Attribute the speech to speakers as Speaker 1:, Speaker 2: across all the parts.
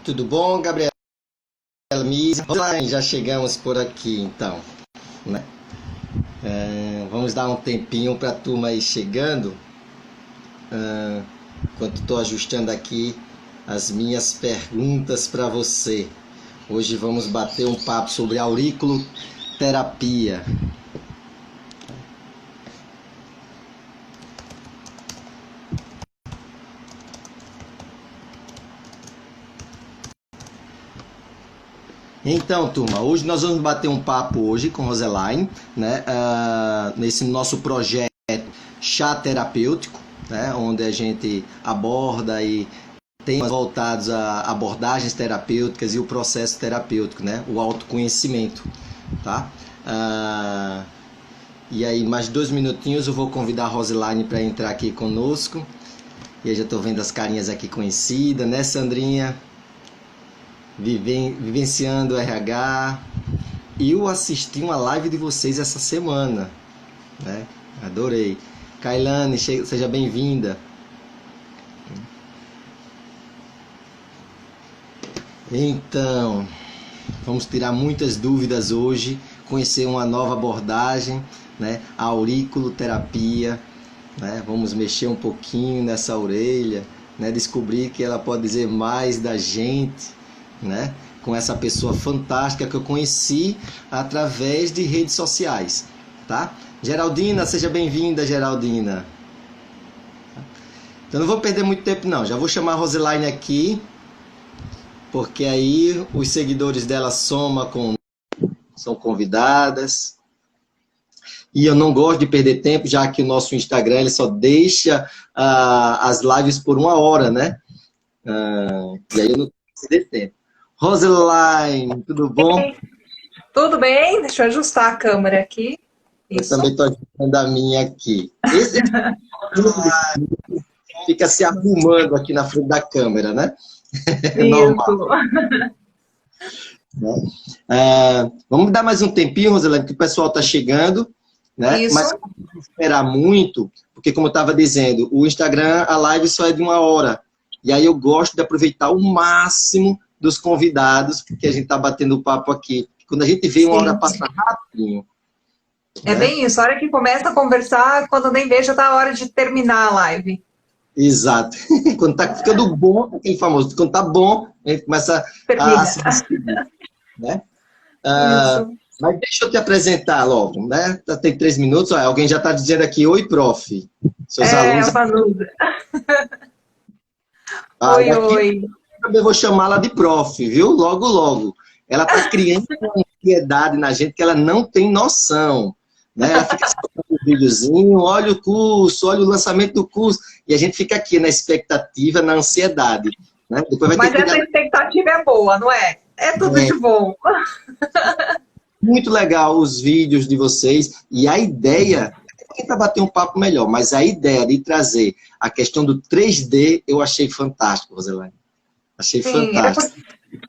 Speaker 1: Tudo bom, Gabriela Misa? Já chegamos por aqui, então, né? Vamos dar um tempinho para a turma aí chegando, enquanto estou ajustando aqui as minhas perguntas para você. Hoje vamos bater um papo sobre auriculoterapia. Então, turma, hoje nós vamos bater um papo hoje com Roseline, né? Nesse nosso projeto Chá Terapêutico, né? Onde a gente aborda e temas voltados a abordagens terapêuticas e o processo terapêutico, né? O autoconhecimento, tá? E aí, mais 2 minutinhos, eu vou convidar a Roseline para entrar aqui conosco. E eu já estou vendo as carinhas aqui conhecidas, né, Sandrinha? Vivenciando o RH. Eu assisti uma live de vocês essa semana, né? Adorei. Kailane, seja bem-vinda. Então, vamos tirar muitas dúvidas hoje, conhecer uma nova abordagem, né? A auriculoterapia, né? Vamos mexer um pouquinho nessa orelha, né? Descobrir que ela pode dizer mais da gente, né? Com essa pessoa fantástica que eu conheci através de redes sociais, tá? Geraldina, seja bem-vinda, Geraldina. Então não vou perder muito tempo não, já vou chamar a Roseline aqui, porque aí os seguidores dela são convidadas. E eu não gosto de perder tempo, já que o nosso Instagram ele só deixa as lives por 1 hora, né? E aí eu não quero perder tempo. Roseline, tudo bom?
Speaker 2: Tudo bem, deixa eu ajustar a câmera aqui.
Speaker 1: Eu também estou ajustando a minha aqui. Esse fica se arrumando aqui na frente da câmera, né? É normal. Vamos dar mais um tempinho, Roseline, que o pessoal está chegando, né?
Speaker 2: Isso.
Speaker 1: Mas não esperar muito, porque como eu estava dizendo, o Instagram, a live só é de 1 hora. E aí eu gosto de aproveitar o máximo dos convidados, porque a gente está batendo papo aqui. Quando a gente vê 1 hora passa rapidinho.
Speaker 2: É, né? Bem isso, a hora que começa a conversar, quando nem vejo, já tá a hora de terminar a live.
Speaker 1: Exato. Quando tá ficando bom, aquele famoso, quando tá bom, a gente começa a se despedir, né? Mas deixa eu te apresentar logo, né? Tem 3 minutos, ó, alguém já está dizendo aqui, oi, prof. Seus alunos...
Speaker 2: Vanusa. Oi.
Speaker 1: Eu também vou chamá-la de prof, viu? Logo, logo. Ela está criando uma ansiedade na gente que ela não tem noção. Né? Ela fica assistindo um videozinho, olha o curso, olha o lançamento do curso, e a gente fica aqui na expectativa, na ansiedade. Né? Depois vai ter
Speaker 2: essa expectativa é boa, não é? É tudo de bom.
Speaker 1: Muito legal os vídeos de vocês, e a ideia, para bater um papo melhor, mas a ideia de trazer a questão do 3D, eu achei fantástico, Roseline. Achei fantástico.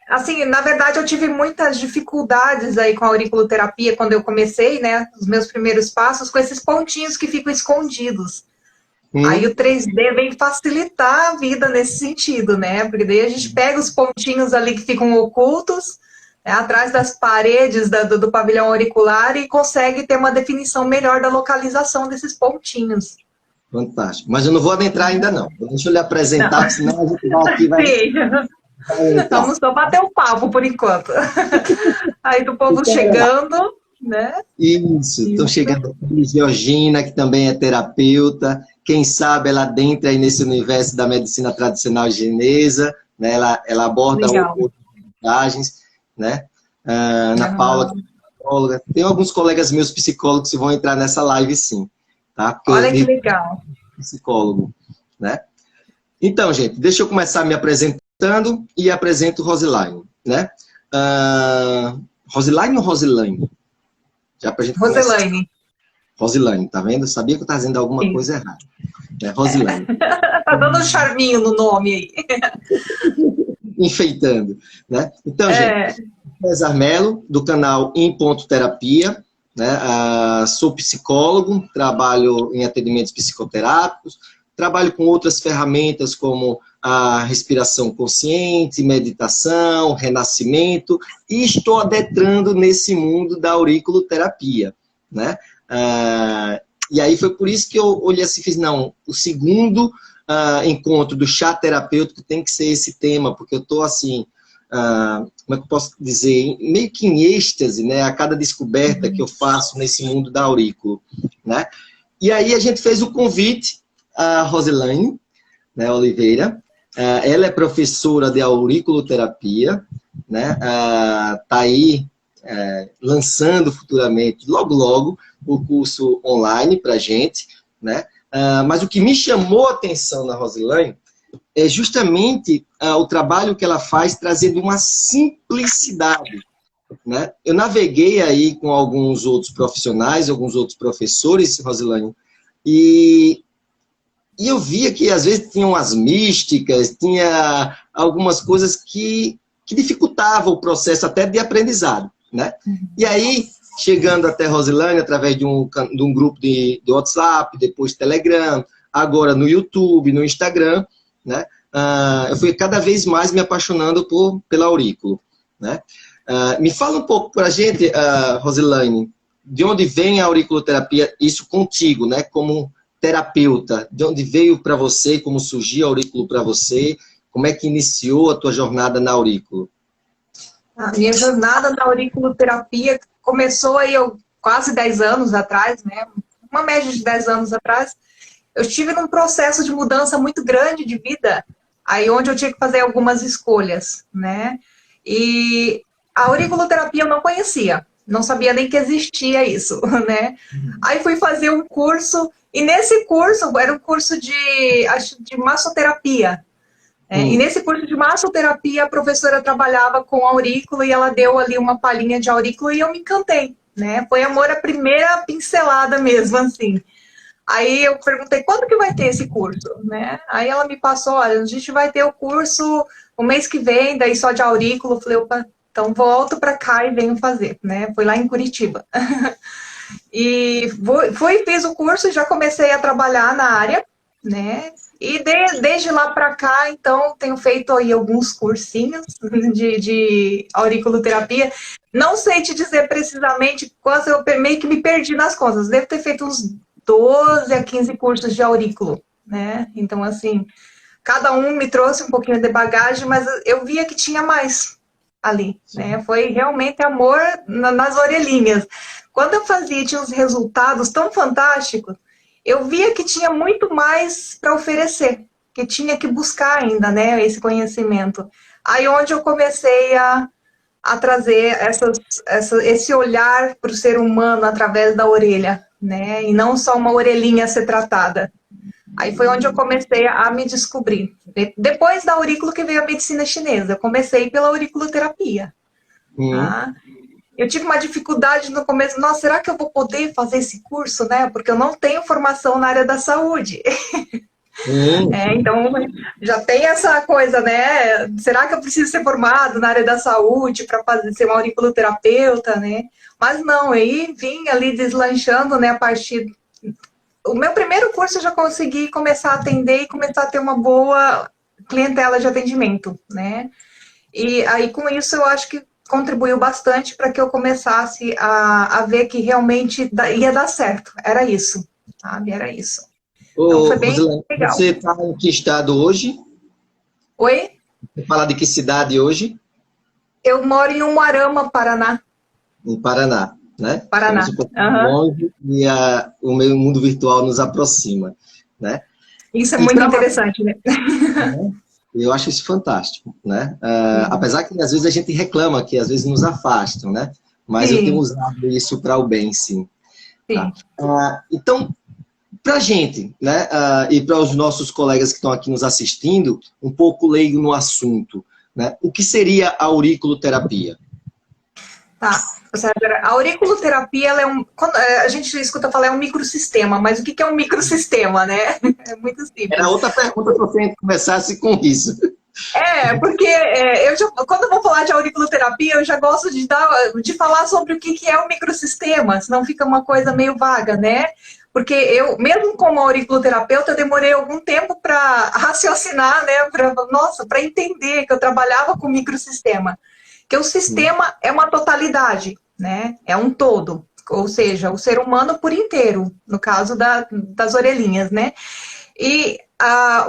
Speaker 2: Assim, na verdade, eu tive muitas dificuldades aí com a auriculoterapia quando eu comecei, né? Os meus primeiros passos, com esses pontinhos que ficam escondidos. Aí o 3D vem facilitar a vida nesse sentido, né? Porque daí a gente pega os pontinhos ali que ficam ocultos, né, atrás das paredes do pavilhão auricular e consegue ter uma definição melhor da localização desses pontinhos.
Speaker 1: Fantástico. Mas eu não vou adentrar ainda não. Deixa eu lhe apresentar, senão a gente vai aqui...
Speaker 2: Vamos só bater um papo por enquanto. Aí do povo chegando, né?
Speaker 1: Isso. Estão chegando aqui, Georgina, que também é terapeuta. Quem sabe ela adentra aí nesse universo da medicina tradicional chinesa, né? Ela aborda outras abordagens, né? Ana Paula, que é psicóloga. Tem alguns colegas meus psicólogos que vão entrar nessa live, sim. Tá? Porque
Speaker 2: olha que legal.
Speaker 1: Psicólogo, né? Então, gente, deixa eu começar me apresentando e apresento Roseline, né? Roseline ou Roseline? Já pra gente
Speaker 2: Roseline.
Speaker 1: Roseline, tá vendo? Eu sabia que eu estava dizendo alguma coisa errada. Né? Roseline.
Speaker 2: Tá dando um charminho no nome aí.
Speaker 1: Enfeitando, né? Então, gente, César Melo, do canal Em Ponto Terapia, né? Sou psicólogo, trabalho em atendimentos psicoterápicos, trabalho com outras ferramentas como a respiração consciente, meditação, renascimento, e estou adentrando nesse mundo da auriculoterapia, né? E aí foi por isso que eu olhei assim e fiz, não, o segundo encontro do chá terapêutico tem que ser esse tema, porque eu estou assim, como é que eu posso dizer, meio que em êxtase, né, a cada descoberta que eu faço nesse mundo da aurículo, né? E aí a gente fez o convite a Roselaine, né, Oliveira. Ela é professora de auriculoterapia, né? Tá aí lançando futuramente, logo logo, o curso online para a gente, né? Mas o que me chamou a atenção na Roselaine é justamente o trabalho que ela faz trazendo uma simplicidade, né? Eu naveguei aí com alguns outros profissionais, alguns outros professores, Roselaine, e eu via que às vezes tinham as místicas, tinha algumas coisas que dificultavam o processo até de aprendizado, né? E aí, chegando até Roselaine, através de um grupo de WhatsApp, depois Telegram, agora no YouTube, no Instagram, né? Eu fui cada vez mais me apaixonando pela aurículo, né? Me fala um pouco para a gente, Roselaine, de onde vem a auriculoterapia, isso contigo, né? Como terapeuta, de onde veio para você, como surgiu a aurículo para você, como é que iniciou a tua jornada na aurículo?
Speaker 2: A minha jornada na auriculoterapia começou aí quase 10 anos atrás, né? Uma média de 10 anos atrás. Eu estive num processo de mudança muito grande de vida, aí onde eu tinha que fazer algumas escolhas, né? E a auriculoterapia eu não conhecia, não sabia nem que existia isso, né? Aí fui fazer um curso, e nesse curso, era um curso de massoterapia. E nesse curso de massoterapia, a professora trabalhava com aurículo e ela deu ali uma palhinha de aurículo e eu me encantei, né? Foi amor à primeira pincelada mesmo, assim. Aí eu perguntei, quando que vai ter esse curso, né? Aí ela me passou, olha, a gente vai ter o curso o mês que vem, daí só de aurículo. Eu falei, opa, então volto para cá e venho fazer, né? Foi lá em Curitiba. E fiz o curso e já comecei a trabalhar na área, né? E desde lá para cá, então, tenho feito aí alguns cursinhos de auriculoterapia. Não sei te dizer precisamente quantos, eu meio que me perdi nas contas. Devo ter feito uns 12 a 15 cursos de aurículo, né? Então, assim, cada um me trouxe um pouquinho de bagagem, mas eu via que tinha mais ali, né? Foi realmente amor nas orelhinhas. Quando eu fazia, tinha uns resultados tão fantásticos, eu via que tinha muito mais para oferecer, que tinha que buscar ainda, né, esse conhecimento. Aí onde eu comecei a trazer esse olhar para o ser humano através da orelha, né, e não só uma orelhinha a ser tratada. Aí foi onde eu comecei a me descobrir. Depois da aurículo que veio a medicina chinesa, eu comecei pela auriculoterapia. Tá? Eu tive uma dificuldade no começo, nossa, será que eu vou poder fazer esse curso, né? Porque eu não tenho formação na área da saúde. Então, já tem essa coisa, né? Será que eu preciso ser formado na área da saúde para ser uma auriculoterapeuta, né? Mas não, aí vim ali deslanchando, né? A partir... O meu primeiro curso eu já consegui começar a atender e começar a ter uma boa clientela de atendimento, né? E aí, com isso, eu acho que contribuiu bastante para que eu começasse a ver que realmente ia dar certo. Era isso, sabe? Era isso. Então, foi bem legal.
Speaker 1: Você está em que estado hoje?
Speaker 2: Oi?
Speaker 1: Você fala de que cidade hoje?
Speaker 2: Eu moro em Umuarama, Paraná.
Speaker 1: Em Paraná, né?
Speaker 2: Paraná.
Speaker 1: Estamos um pouco longe e o meio mundo virtual nos aproxima, né?
Speaker 2: Isso é muito interessante, né?
Speaker 1: Eu acho isso fantástico, né? Apesar que às vezes a gente reclama que às vezes nos afastam, né? Mas eu tenho usado isso para o bem, sim. Tá? Então, para a gente, né? E para os nossos colegas que estão aqui nos assistindo, um pouco leigo no assunto, né? O que seria a auriculoterapia?
Speaker 2: Tá. A auriculoterapia, ela quando a gente escuta falar, é um microsistema, mas o que é um microsistema, né? É muito simples.
Speaker 1: Era outra pergunta que você começasse com isso.
Speaker 2: Porque quando eu vou falar de auriculoterapia, eu já gosto de falar sobre o que é um microsistema, senão fica uma coisa meio vaga, né? Porque eu, mesmo como auriculoterapeuta, eu demorei algum tempo para raciocinar, né? Para entender que eu trabalhava com microsistema. Que o sistema é uma totalidade, né? É um todo. Ou seja, o ser humano por inteiro, no caso das orelhinhas, né? E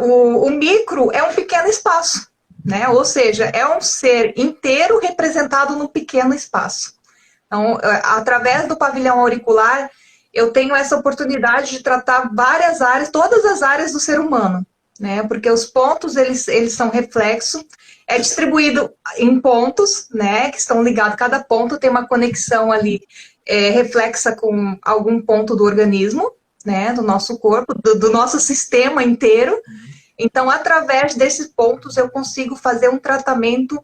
Speaker 2: o micro é um pequeno espaço, né? Ou seja, é um ser inteiro representado num pequeno espaço. Então, através do pavilhão auricular, eu tenho essa oportunidade de tratar várias áreas, todas as áreas do ser humano, né? Porque os pontos, eles são reflexo, é distribuído em pontos, né? Que estão ligados, cada ponto tem uma conexão ali reflexa com algum ponto do organismo, né? Do nosso corpo, do nosso sistema inteiro. Então, através desses pontos, eu consigo fazer um tratamento,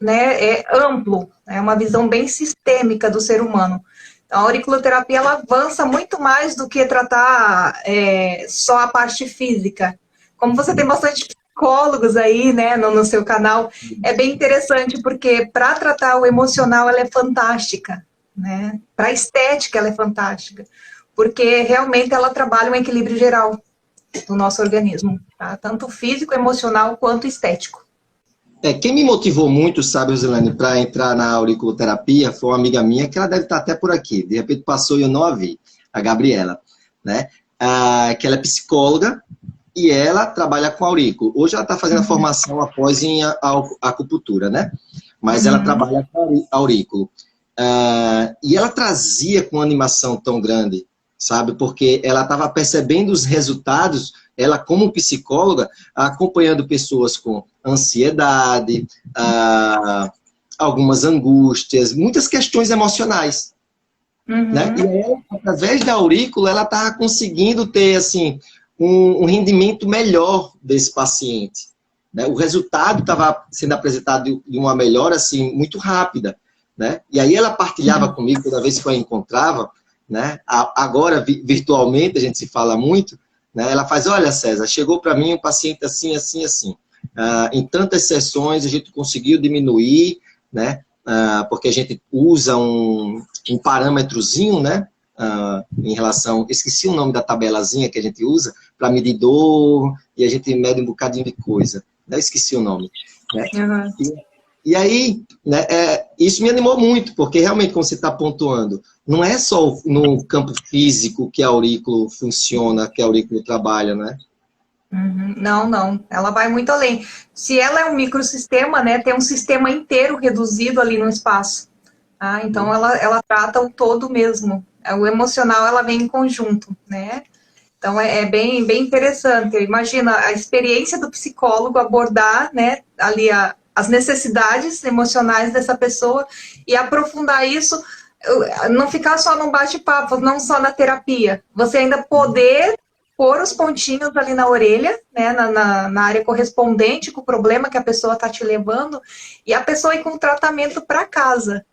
Speaker 2: né, amplo, é uma visão bem sistêmica do ser humano. Então, a auriculoterapia ela avança muito mais do que tratar só a parte física. Como você tem bastante psicólogos aí, né, no seu canal, é bem interessante, porque para tratar o emocional ela é fantástica, né? Para a estética ela é fantástica, porque realmente ela trabalha um equilíbrio geral do nosso organismo, tá? Tanto físico, emocional, quanto estético.
Speaker 1: Quem me motivou muito, sabe, Rosilane, para entrar na auriculoterapia foi uma amiga minha, que ela deve estar até por aqui. De repente passou e eu não a vi, a Gabriela, né? Que ela é psicóloga e ela trabalha com aurículo. Hoje ela está fazendo a formação após em acupuntura, né? Mas ela trabalha com aurículo. E ela trazia com uma animação tão grande, sabe? Porque ela estava percebendo os resultados, ela como psicóloga, acompanhando pessoas com ansiedade, algumas angústias, muitas questões emocionais. Né? E ela, através da aurícula, ela estava conseguindo ter assim, um rendimento melhor desse paciente. Né? O resultado estava sendo apresentado de uma melhora assim, muito rápida. Né? E aí ela partilhava comigo toda vez que eu a encontrava, né? Agora virtualmente a gente se fala muito, né? Ela faz, olha César, chegou para mim um paciente assim, assim, assim. Em tantas sessões a gente conseguiu diminuir, né? Porque a gente usa um parâmetrozinho, né? Em relação, esqueci o nome da tabelazinha que a gente usa para medir dor e a gente mede um bocadinho de coisa. Né? Esqueci o nome. Né? E aí, né, isso me animou muito, porque realmente, como você está pontuando, não é só no campo físico que a aurículo funciona, que a aurículo trabalha, né?
Speaker 2: Não, não. Ela vai muito além. Se ela é um microsistema, né, tem um sistema inteiro reduzido ali no espaço. Então, ela trata o todo mesmo. O emocional, ela vem em conjunto, né? Então, é bem, bem interessante. Imagina a experiência do psicólogo abordar, né, ali as necessidades emocionais dessa pessoa e aprofundar isso, não ficar só num bate-papo, não só na terapia. Você ainda poder pôr os pontinhos ali na orelha, né, na área correspondente com o problema que a pessoa está te levando, e a pessoa ir com o tratamento para casa.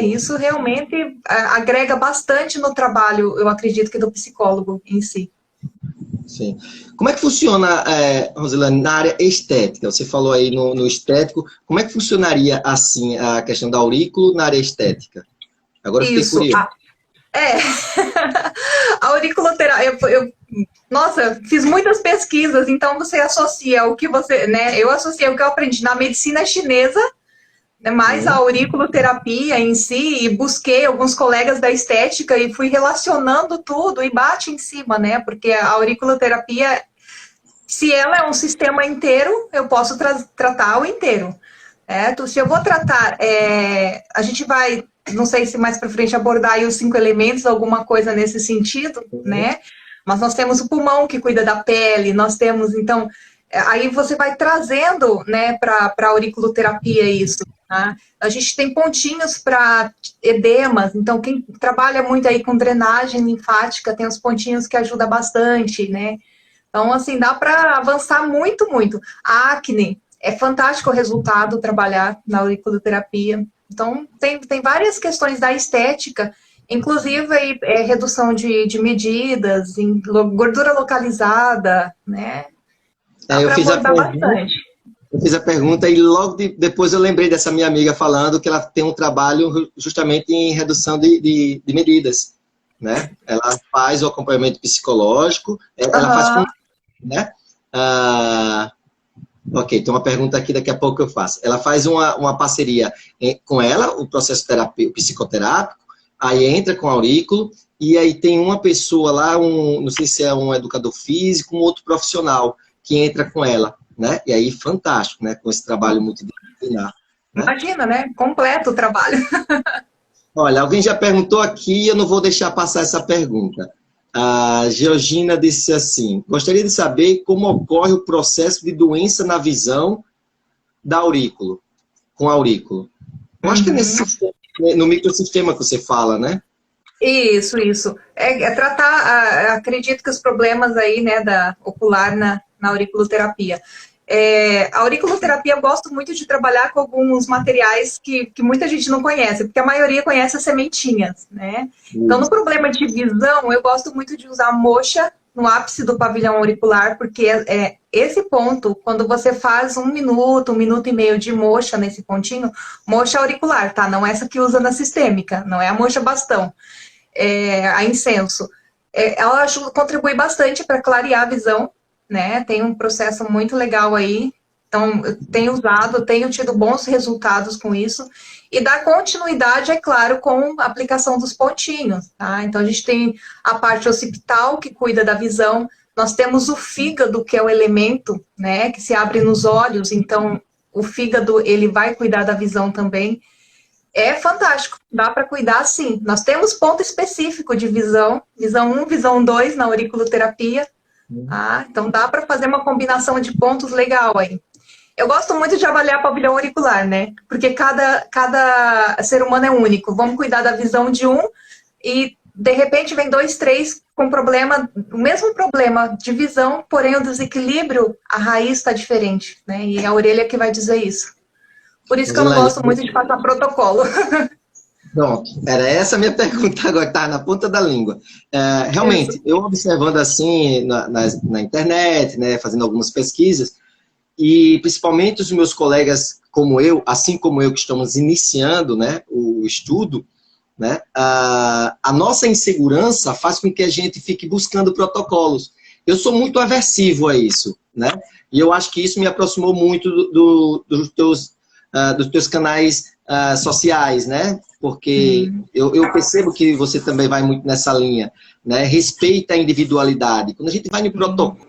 Speaker 2: Isso realmente agrega bastante no trabalho, eu acredito que do psicólogo em si.
Speaker 1: Sim. Como é que funciona, Rosilane, na área estética? Você falou aí no estético. Como é que funcionaria, assim, a questão da aurículo na área estética? Agora eu fiquei curioso.
Speaker 2: A auriculoterapia, nossa, fiz muitas pesquisas, então você associa o que você, né? Eu associei o que eu aprendi na medicina chinesa, né, mais a auriculoterapia em si, e busquei alguns colegas da estética e fui relacionando tudo e bate em cima, né? Porque a auriculoterapia, se ela é um sistema inteiro, eu posso tratar o inteiro. Se eu vou tratar, a gente vai, não sei se mais para frente abordar aí os 5 elementos, alguma coisa nesse sentido, né? Mas nós temos o pulmão que cuida da pele, nós temos, então, aí você vai trazendo, né, para a auriculoterapia isso. Tá? A gente tem pontinhos para edemas, então quem trabalha muito aí com drenagem linfática tem os pontinhos que ajuda bastante, né? Então, assim, dá para avançar muito, muito. A acne, é fantástico o resultado trabalhar na auriculoterapia. Então, tem várias questões da estética, inclusive aí, redução de medidas, gordura localizada, né? Dá para abordar bastante.
Speaker 1: Eu fiz a pergunta e logo depois eu lembrei dessa minha amiga falando que ela tem um trabalho justamente em redução de medidas. né? Ela faz o acompanhamento psicológico, ela faz com, né? Ok, tem uma pergunta aqui, daqui a pouco eu faço. Ela faz uma parceria com ela, o processo psicoterápico, aí entra com o aurículo, e aí tem uma pessoa lá, não sei se é um educador físico, um outro profissional, que entra com ela, né? E aí, fantástico, né? Com esse trabalho multidisciplinar. Né?
Speaker 2: Imagina, né? Completo o trabalho.
Speaker 1: Olha, alguém já perguntou aqui, eu não vou deixar passar essa pergunta. A Georgina disse assim, gostaria de saber como ocorre o processo de doença na visão da aurículo, com aurículo. Eu acho que é nesse sistema, no microsistema que você fala, né?
Speaker 2: Isso, isso. É tratar, acredito que os problemas aí, né, da ocular na auriculoterapia. A auriculoterapia eu gosto muito de trabalhar com alguns materiais que muita gente não conhece, porque a maioria conhece as sementinhas, né? Então, no problema de visão, eu gosto muito de usar moxa no ápice do pavilhão auricular, porque esse ponto, quando você faz 1 minuto, 1 minuto e meio de moxa nesse pontinho, moxa auricular, tá? Não essa que usa na sistêmica, não é a moxa bastão, a incenso. Ela contribui bastante para clarear a visão, né? Tem um processo muito legal aí. Então, eu tenho usado, tenho tido bons resultados com isso. E dá continuidade, é claro, com a aplicação dos pontinhos, tá? Então, a gente tem a parte occipital, que cuida da visão. Nós temos o fígado, que é o elemento, né? Que se abre nos olhos. Então, o fígado, ele vai cuidar da visão também. É fantástico, dá para cuidar sim. Nós temos ponto específico de visão 1, visão 2 na auriculoterapia. Então dá para fazer uma combinação de pontos legal aí. Eu gosto muito de avaliar pavilhão auricular, né? Porque cada ser humano é único. Vamos cuidar da visão de um e de repente vem 2, 3 com problema, o mesmo problema de visão, porém o desequilíbrio, a raiz está diferente, né? E a orelha que vai dizer isso. Por isso que eu não gosto muito de passar protocolo.
Speaker 1: Pronto, era essa a minha pergunta agora, tá na ponta da língua. Realmente, eu observando assim na internet, né, fazendo algumas pesquisas, e principalmente os meus colegas como eu, assim como eu, que estamos iniciando, né, o estudo, né, a nossa insegurança faz com que a gente fique buscando protocolos. Eu sou muito aversivo a isso, né, e eu acho que isso me aproximou muito dos teus canais sociais, né? Porque eu percebo que você também vai muito nessa linha, né? Respeita a individualidade. Quando a gente vai no protocolo,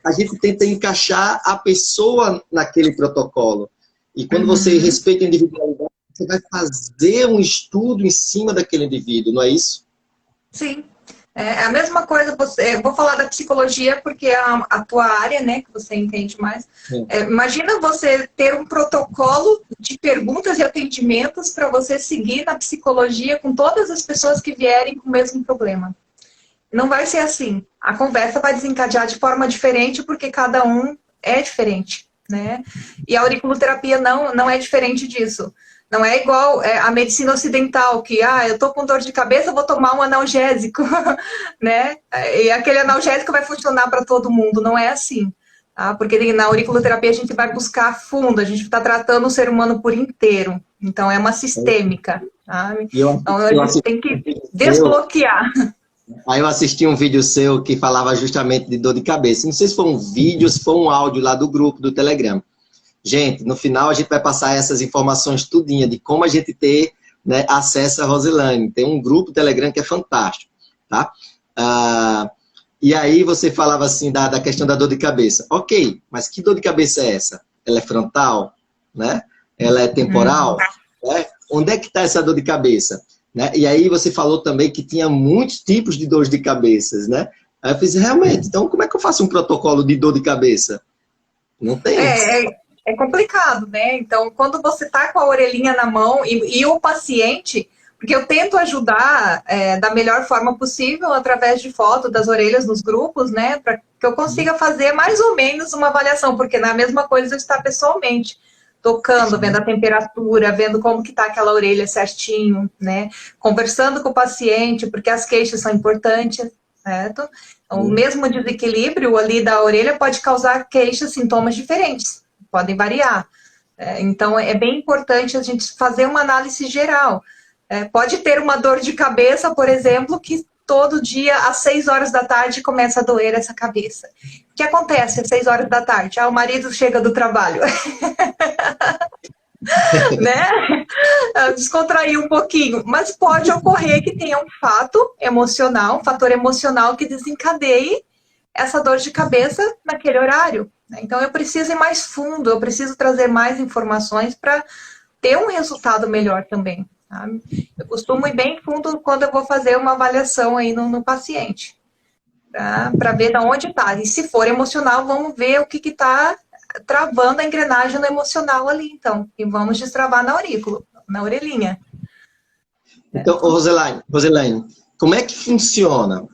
Speaker 1: a gente tenta encaixar a pessoa naquele protocolo. E quando você respeita a individualidade, você vai fazer um estudo em cima daquele indivíduo, não é isso?
Speaker 2: Sim. É a mesma coisa, eu vou falar da psicologia porque é a tua área, né, que você entende mais. Imagina você ter um protocolo de perguntas e atendimentos para você seguir na psicologia com todas as pessoas que vierem com o mesmo problema. Não vai ser assim. A conversa vai desencadear de forma diferente porque cada um é diferente, né? E a auriculoterapia não é diferente disso. Não é igual a medicina ocidental, que eu tô com dor de cabeça, vou tomar um analgésico, né? E aquele analgésico vai funcionar para todo mundo, não é assim. Tá? Porque na auriculoterapia a gente vai buscar fundo, a gente está tratando o ser humano por inteiro. Então é uma sistêmica. Tá? Então a gente tem que desbloquear.
Speaker 1: Aí eu assisti um vídeo seu que falava justamente de dor de cabeça. Não sei se foi um vídeo, se foi um áudio lá do grupo do Telegram. Gente, no final a gente vai passar essas informações tudinha de como a gente ter, né, acesso a Rosilane. Tem um grupo Telegram que é fantástico, tá? E aí você falava assim da questão da dor de cabeça. Ok, mas que dor de cabeça é essa? Ela é frontal, né? Ela é temporal? Né? Onde é que está essa dor de cabeça? Né? E aí você falou também que tinha muitos tipos de dores de cabeça, né? Aí eu fiz, realmente, então como é que eu faço um protocolo de dor de cabeça? Não tem.
Speaker 2: É complicado, né? Então, quando você tá com a orelhinha na mão e o paciente, porque eu tento ajudar da melhor forma possível através de foto das orelhas nos grupos, né? Para que eu consiga fazer mais ou menos uma avaliação, porque não é a mesma coisa eu estar pessoalmente tocando, vendo a temperatura, vendo como que tá aquela orelha certinho, né? Conversando com o paciente, porque as queixas são importantes, certo? Então, o mesmo desequilíbrio ali da orelha pode causar queixas, sintomas diferentes. Podem variar. Então, é bem importante a gente fazer uma análise geral. Pode ter uma dor de cabeça, por exemplo, que todo dia, às 6 horas da tarde, começa a doer essa cabeça. O que acontece às 6 horas da tarde? O marido chega do trabalho. Né? Descontrair um pouquinho. Mas pode ocorrer que tenha um fator emocional que desencadeie essa dor de cabeça naquele horário. Então, eu preciso ir mais fundo, eu preciso trazer mais informações para ter um resultado melhor também. Sabe? Eu costumo ir bem fundo quando eu vou fazer uma avaliação aí no paciente, para ver de onde está. E se for emocional, vamos ver o que está travando a engrenagem no emocional ali, então. E vamos destravar na aurícula, na orelhinha.
Speaker 1: Então, Roselaine, como é que funciona?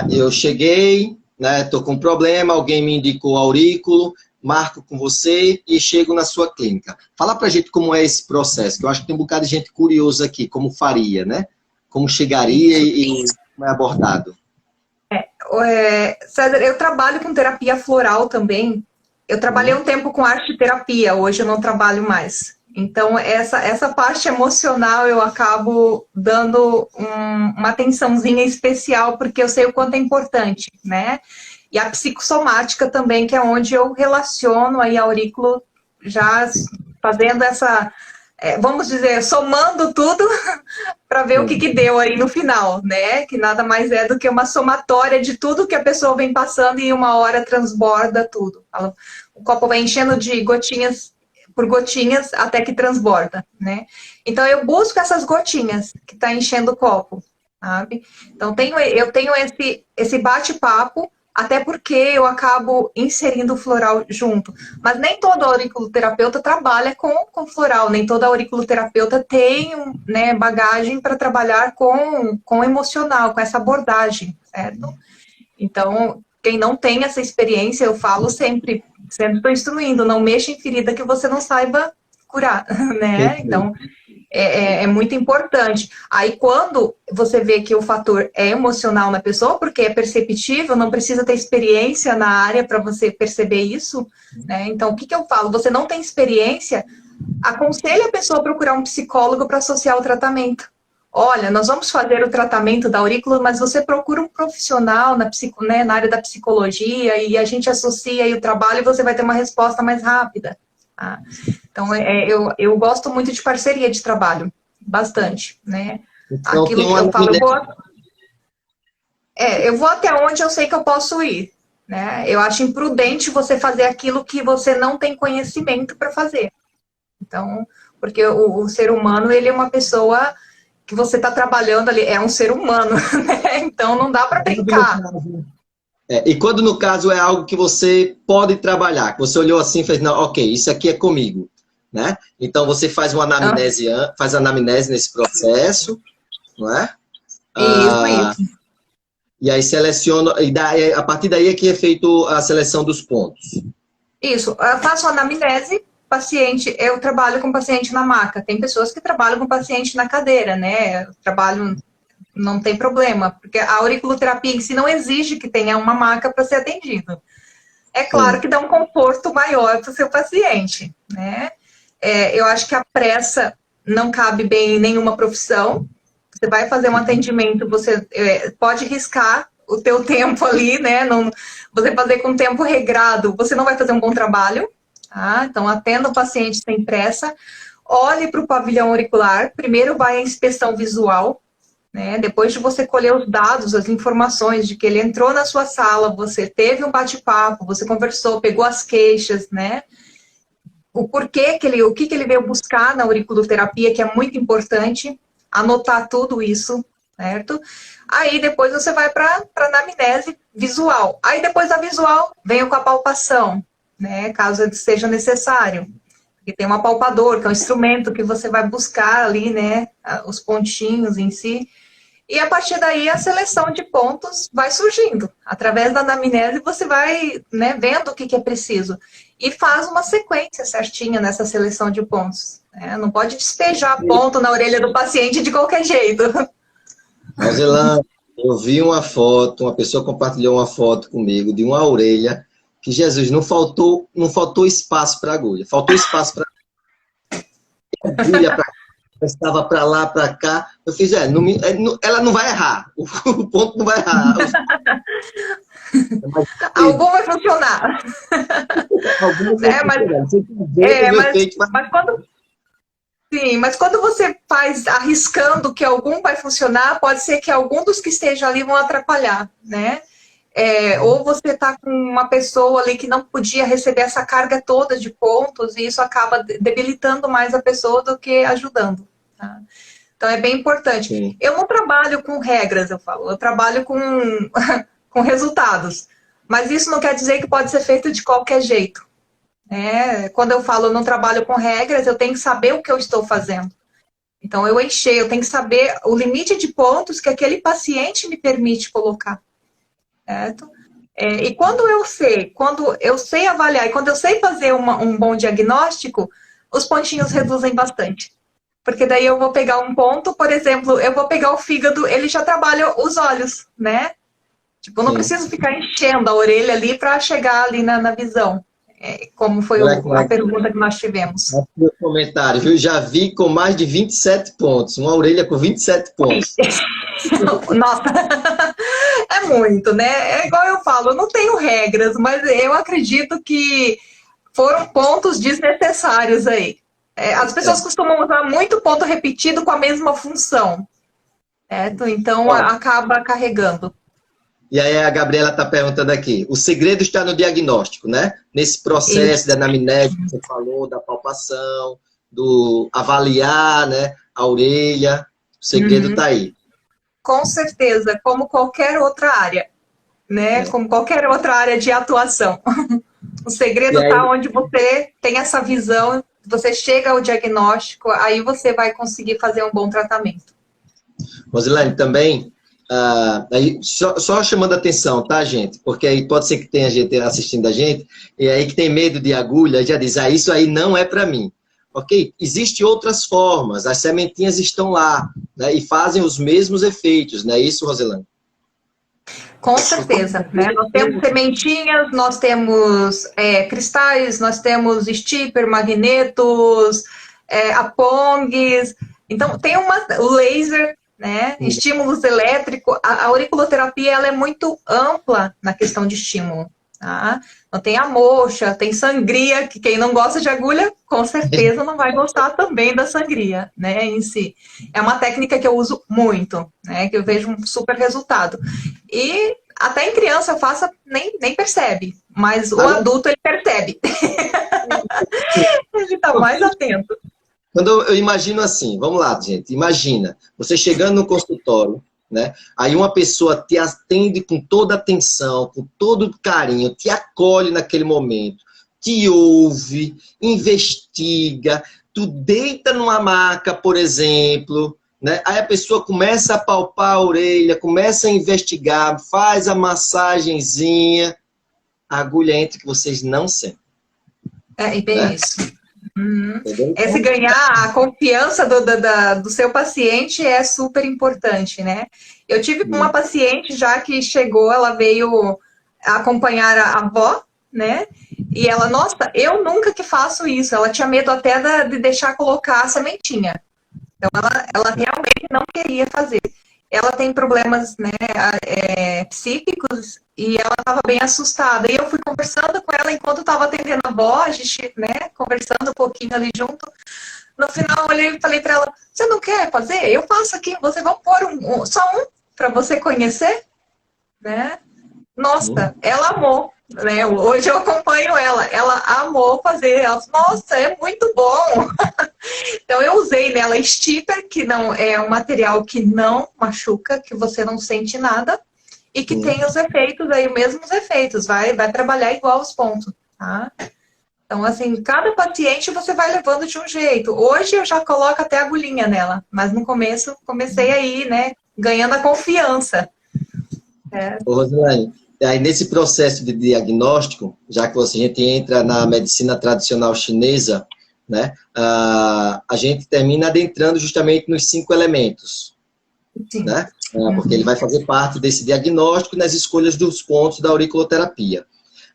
Speaker 1: Eu cheguei, né, tô com um problema, alguém me indicou aurículo, marco com você e chego na sua clínica. Fala pra gente como é esse processo, que eu acho que tem um bocado de gente curiosa aqui, como faria, né? Como chegaria e como é abordado.
Speaker 2: César, eu trabalho com terapia floral também. Eu trabalhei um tempo com arte terapia, hoje eu não trabalho mais. Então, essa parte emocional eu acabo dando uma atençãozinha especial, porque eu sei o quanto é importante, né? E a psicossomática também, que é onde eu relaciono aí a aurículo, já fazendo essa, vamos dizer, somando tudo para ver o que deu aí no final, né? Que nada mais é do que uma somatória de tudo que a pessoa vem passando e em uma hora transborda tudo. O copo vai enchendo de gotinhas por gotinhas até que transborda, né? Então eu busco essas gotinhas que está enchendo o copo, sabe? Então eu tenho esse bate-papo, até porque eu acabo inserindo o floral junto. Mas nem todo auriculoterapeuta trabalha com floral, nem toda auriculoterapeuta tem, né, bagagem para trabalhar com emocional, com essa abordagem, certo? Então, quem não tem essa experiência, eu falo sempre estou instruindo, não mexa em ferida que você não saiba curar, né? Então, é muito importante. Aí, quando você vê que o fator é emocional na pessoa, porque é perceptível, não precisa ter experiência na área para você perceber isso, né? Então, o que eu falo? Você não tem experiência, aconselhe a pessoa a procurar um psicólogo para associar o tratamento. Olha, nós vamos fazer o tratamento da aurícula, mas você procura um profissional na área da psicologia e a gente associa aí o trabalho e você vai ter uma resposta mais rápida. Tá? Então, eu gosto muito de parceria de trabalho, bastante, né?
Speaker 1: Então,
Speaker 2: aquilo que eu falo, eu vou até onde eu sei que eu posso ir, né? Eu acho imprudente você fazer aquilo que você não tem conhecimento para fazer. Então, porque o ser humano, ele é uma pessoa que você está trabalhando ali, é um ser humano, né? Então não dá para brincar.
Speaker 1: E quando no caso é algo que você pode trabalhar, que você olhou assim e fez, não, ok, isso aqui é comigo, né? Então você faz uma anamnese, faz anamnese nesse processo, não é?
Speaker 2: Isso.
Speaker 1: E aí seleciona, e daí, a partir daí é que é feito a seleção dos pontos.
Speaker 2: Isso, eu faço anamnese, paciente, eu trabalho com paciente na maca. Tem pessoas que trabalham com paciente na cadeira, né? Eu trabalho, não tem problema, porque a auriculoterapia em si não exige que tenha uma maca para ser atendido. É claro que dá um conforto maior para o seu paciente, né? Eu acho que a pressa não cabe bem em nenhuma profissão. Você vai fazer um atendimento, você pode riscar o teu tempo ali, né? Não, você fazer com tempo regrado, você não vai fazer um bom trabalho. Tá? Então, atenda o paciente sem pressa, olhe para o pavilhão auricular, primeiro vai a inspeção visual, né? Depois de você colher os dados, as informações de que ele entrou na sua sala, você teve um bate-papo, você conversou, pegou as queixas, né? O porquê o que ele veio buscar na auriculoterapia, que é muito importante, anotar tudo isso, certo? Aí depois você vai para a anamnese visual. Aí depois da visual, venho com a palpação, né, caso seja necessário. Porque tem um apalpador, que é um instrumento que você vai buscar ali, né, os pontinhos em si. E a partir daí a seleção de pontos vai surgindo. Através da anamnese você vai, né, vendo o que é preciso. E faz uma sequência certinha nessa seleção de pontos. Né? Não pode despejar ponto na orelha do paciente de qualquer jeito.
Speaker 1: Roselane, eu vi uma foto, uma pessoa compartilhou uma foto comigo de uma orelha que, Jesus, não faltou espaço para agulha. Faltou espaço para agulha. estava para lá, para cá. Eu fiz, ela não vai errar. O ponto não vai errar.
Speaker 2: Algum vai funcionar.
Speaker 1: Algum vai funcionar.
Speaker 2: Mas quando você faz arriscando que algum vai funcionar, pode ser que algum dos que estejam ali vão atrapalhar, né? Ou você está com uma pessoa ali que não podia receber essa carga toda de pontos e isso acaba debilitando mais a pessoa do que ajudando. Tá? Então é bem importante. Sim. Eu não trabalho com regras, eu trabalho com, com resultados. Mas isso não quer dizer que pode ser feito de qualquer jeito. Quando eu falo eu não trabalho com regras, eu tenho que saber o que eu estou fazendo. Então eu tenho que saber o limite de pontos que aquele paciente me permite colocar. Certo? E quando eu sei avaliar e quando eu sei fazer um bom diagnóstico, os pontinhos reduzem bastante. Porque daí eu vou pegar um ponto, por exemplo, eu vou pegar o fígado, ele já trabalha os olhos, né? Tipo, eu não preciso ficar enchendo a orelha ali para chegar ali na visão. Como foi a pergunta que nós tivemos.
Speaker 1: Meu comentário, viu? Já vi com mais de 27 pontos. Uma orelha com 27 pontos.
Speaker 2: Nossa, é muito, né? É igual eu falo, eu não tenho regras, mas eu acredito que foram pontos desnecessários aí. As pessoas costumam usar muito ponto repetido com a mesma função. Certo? Então, acaba carregando.
Speaker 1: E aí a Gabriela está perguntando aqui, o segredo está no diagnóstico, né? Nesse processo da anamnese que você falou, da palpação, do avaliar, né? A orelha, o segredo está aí.
Speaker 2: Com certeza, como qualquer outra área, né? Como qualquer outra área de atuação. O segredo está onde você tem essa visão, você chega ao diagnóstico, aí você vai conseguir fazer um bom tratamento.
Speaker 1: Rosilane, também... aí, só chamando a atenção, tá, gente? Porque aí pode ser que tenha gente assistindo a gente, e aí que tem medo de agulha, já diz, isso aí não é para mim. Ok? Existem outras formas, as sementinhas estão lá, né, e fazem os mesmos efeitos, não é isso, Rosilane?
Speaker 2: Com certeza, né? Nós temos sementinhas, nós temos cristais, nós temos stipper, magnetos, apongues, então tem o laser, né? Estímulos elétricos, a auriculoterapia ela é muito ampla na questão de estímulo. Tá? Então tem a moxa, tem sangria, que quem não gosta de agulha, com certeza não vai gostar também da sangria, né, em si. É uma técnica que eu uso muito, né, que eu vejo um super resultado. E até em criança eu faço, nem percebe, mas o adulto ele percebe. Ele está mais atento.
Speaker 1: Quando eu imagino assim, vamos lá, gente, imagina, você chegando no consultório, né? Aí uma pessoa te atende com toda atenção, com todo carinho, te acolhe naquele momento, te ouve, investiga, tu deita numa maca, por exemplo, né? Aí a pessoa começa a palpar a orelha, começa a investigar, faz a massagenzinha, a agulha entra que vocês não sentem.
Speaker 2: E bem isso. Se ganhar a confiança do seu paciente é super importante, né? Eu tive uma paciente já que chegou, ela veio acompanhar a avó, né? E ela, nossa, eu nunca que faço isso. Ela tinha medo até de deixar colocar a sementinha. Então, ela realmente não queria fazer. Ela tem problemas, né, psíquicos e ela estava bem assustada. E eu fui conversando com ela enquanto estava atendendo a avó, a gente, né, conversando um pouquinho ali junto. No final, eu olhei e falei para ela, você não quer fazer? Eu faço aqui, você vai pôr só um para você conhecer, né? Nossa, ela amou. Né? Hoje eu acompanho ela amou fazer, ela falou, nossa, é muito bom. Então eu usei nela stipper, que não é um material que não machuca, que você não sente nada, e que tem os efeitos aí, os mesmos efeitos, vai trabalhar igual os pontos, tá? Então, assim, cada paciente você vai levando de um jeito. Hoje eu já coloco até agulhinha nela, mas no começo comecei aí, né, ganhando a confiança.
Speaker 1: Ô, Rosilane, aí nesse processo de diagnóstico, já que a gente entra na medicina tradicional chinesa, né, a gente termina adentrando justamente nos 5 elementos, né? Porque ele vai fazer parte desse diagnóstico nas escolhas dos pontos da auriculoterapia.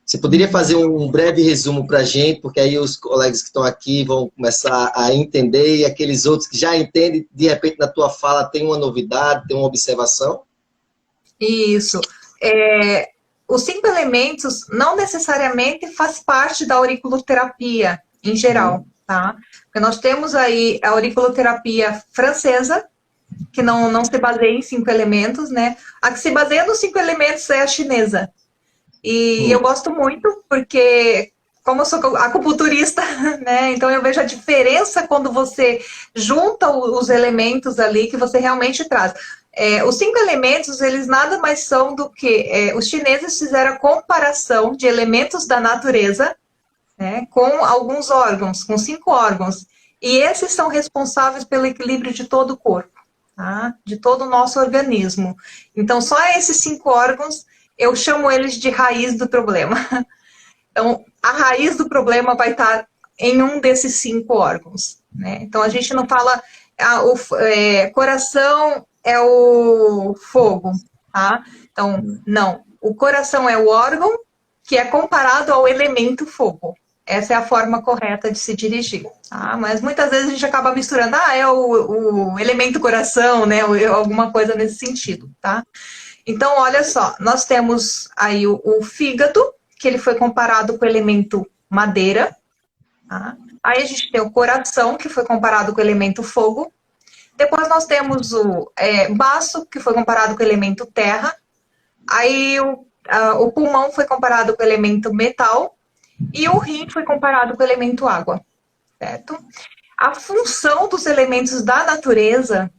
Speaker 1: Você poderia fazer um breve resumo para a gente, porque aí os colegas que estão aqui vão começar a entender, e aqueles outros que já entendem, de repente na tua fala tem uma novidade, tem uma observação?
Speaker 2: Isso. Os 5 elementos não necessariamente faz parte da auriculoterapia em geral, tá? Porque nós temos aí a auriculoterapia francesa, que não se baseia em 5 elementos, né? A que se baseia nos 5 elementos é a chinesa. E eu gosto muito porque, como eu sou acupunturista, né? Então eu vejo a diferença quando você junta os elementos ali que você realmente traz. Os 5 elementos, eles nada mais são do que os chineses fizeram a comparação de elementos da natureza, né, com alguns órgãos, com 5 órgãos. E esses são responsáveis pelo equilíbrio de todo o corpo, tá? De todo o nosso organismo. Então, só esses 5 órgãos, eu chamo eles de raiz do problema. Então, a raiz do problema vai estar em um desses 5 órgãos, né? Então, a gente não fala, coração é o fogo, tá? Então, não. O coração é o órgão que é comparado ao elemento fogo. Essa é a forma correta de se dirigir, tá? Mas muitas vezes a gente acaba misturando, é o elemento coração, né? Ou alguma coisa nesse sentido, tá? Então, olha só, nós temos aí o fígado, que ele foi comparado com o elemento madeira, tá? Aí a gente tem o coração, que foi comparado com o elemento fogo. Depois nós temos o baço, que foi comparado com o elemento terra. Aí o pulmão foi comparado com o elemento metal. E o rim foi comparado com o elemento água, certo? A função dos elementos da natureza,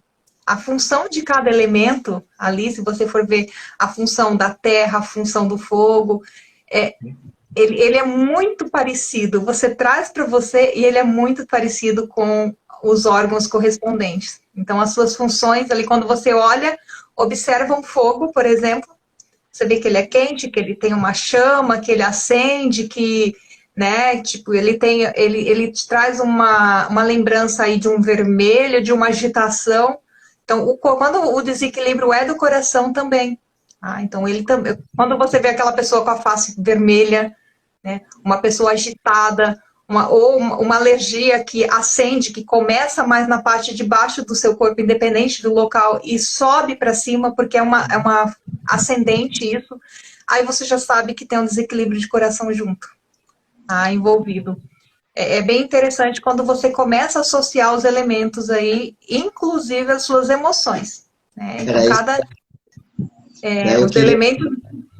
Speaker 2: a função de cada elemento, ali, se você for ver a função da terra, a função do fogo, ele é muito parecido. Você traz para você e ele é muito parecido com os órgãos correspondentes. Então, as suas funções ali, quando você olha, observa um fogo, por exemplo, você vê que ele é quente, que ele tem uma chama, que ele acende, que, né, tipo, ele te traz uma lembrança aí de um vermelho, de uma agitação. Então, quando o desequilíbrio é do coração também. Então, ele também, quando você vê aquela pessoa com a face vermelha, né, uma pessoa agitada, ou uma alergia que acende, que começa mais na parte de baixo do seu corpo, independente do local, e sobe para cima, porque é uma ascendente isso, aí você já sabe que tem um desequilíbrio de coração junto, envolvido. É bem interessante quando você começa a associar os elementos aí, inclusive as suas emoções, né? Então, os elementos...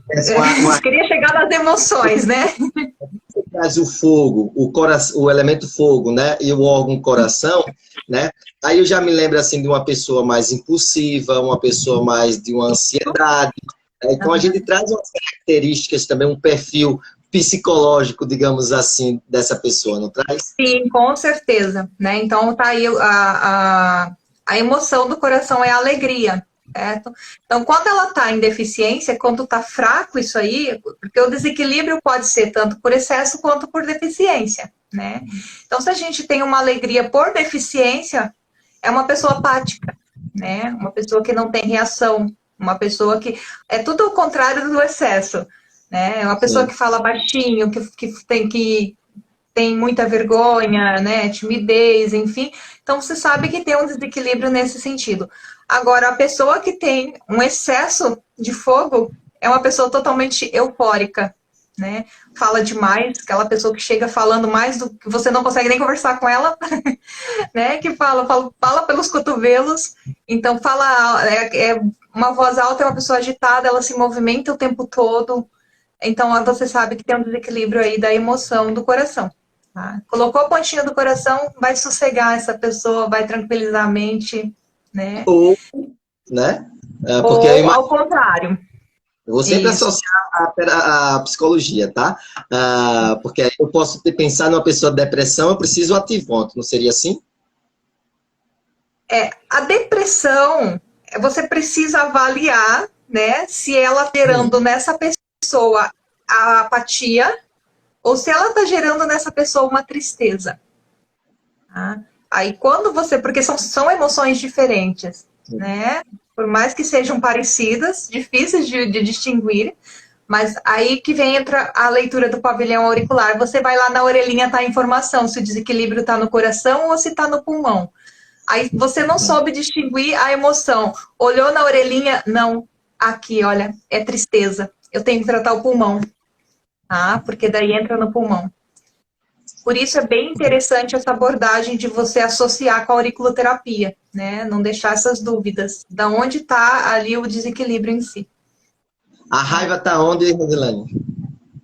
Speaker 2: Eu queria chegar nas emoções, né?
Speaker 1: Traz o fogo, o elemento fogo, né, e o órgão coração, né, aí eu já me lembro, assim, de uma pessoa mais impulsiva, uma pessoa mais de uma ansiedade, né? Então a gente traz umas características também, um perfil psicológico, digamos assim, dessa pessoa, não traz?
Speaker 2: Sim, com certeza, né, então tá aí a emoção do coração é a alegria, certo? Então, quando ela está em deficiência, quando está fraco isso aí, porque o desequilíbrio pode ser tanto por excesso quanto por deficiência, né? Então, se a gente tem uma alegria por deficiência, é uma pessoa apática, né? Uma pessoa que não tem reação, uma pessoa que... É tudo ao contrário do excesso, né? É uma pessoa que fala baixinho, que tem muita vergonha, né? Timidez, enfim. Então, você sabe que tem um desequilíbrio nesse sentido. Agora, a pessoa que tem um excesso de fogo é uma pessoa totalmente eufórica, né? Fala demais, aquela pessoa que chega falando mais do que você não consegue nem conversar com ela, né? Que fala pelos cotovelos, então uma voz alta, é uma pessoa agitada, ela se movimenta o tempo todo, então você sabe que tem um desequilíbrio aí da emoção do coração. Tá? Colocou a pontinha do coração, vai sossegar essa pessoa, vai tranquilizar a mente, né?
Speaker 1: Ou, né?
Speaker 2: Porque ou ao contrário.
Speaker 1: Eu vou sempre associar a psicologia, tá? Porque eu posso pensar numa pessoa de depressão, eu preciso ativante, não seria assim?
Speaker 2: A depressão, você precisa avaliar, né, se ela está gerando nessa pessoa a apatia ou se ela está gerando nessa pessoa uma tristeza. Tá? Aí quando você... Porque são emoções diferentes, né? Por mais que sejam parecidas, difíceis de distinguir, Mas aí que vem entra a leitura do pavilhão auricular. Você vai lá na orelhinha, tá a informação se o desequilíbrio está no coração ou se está no pulmão. Aí você não soube distinguir a emoção. Olhou na orelhinha, não. Aqui, olha, é tristeza. Eu tenho que tratar o pulmão. Tá? Porque daí entra no pulmão. Por isso é bem interessante essa abordagem de você associar com a auriculoterapia, né? Não deixar essas dúvidas. Da onde está ali o desequilíbrio em si.
Speaker 1: A raiva está onde, Rosilane?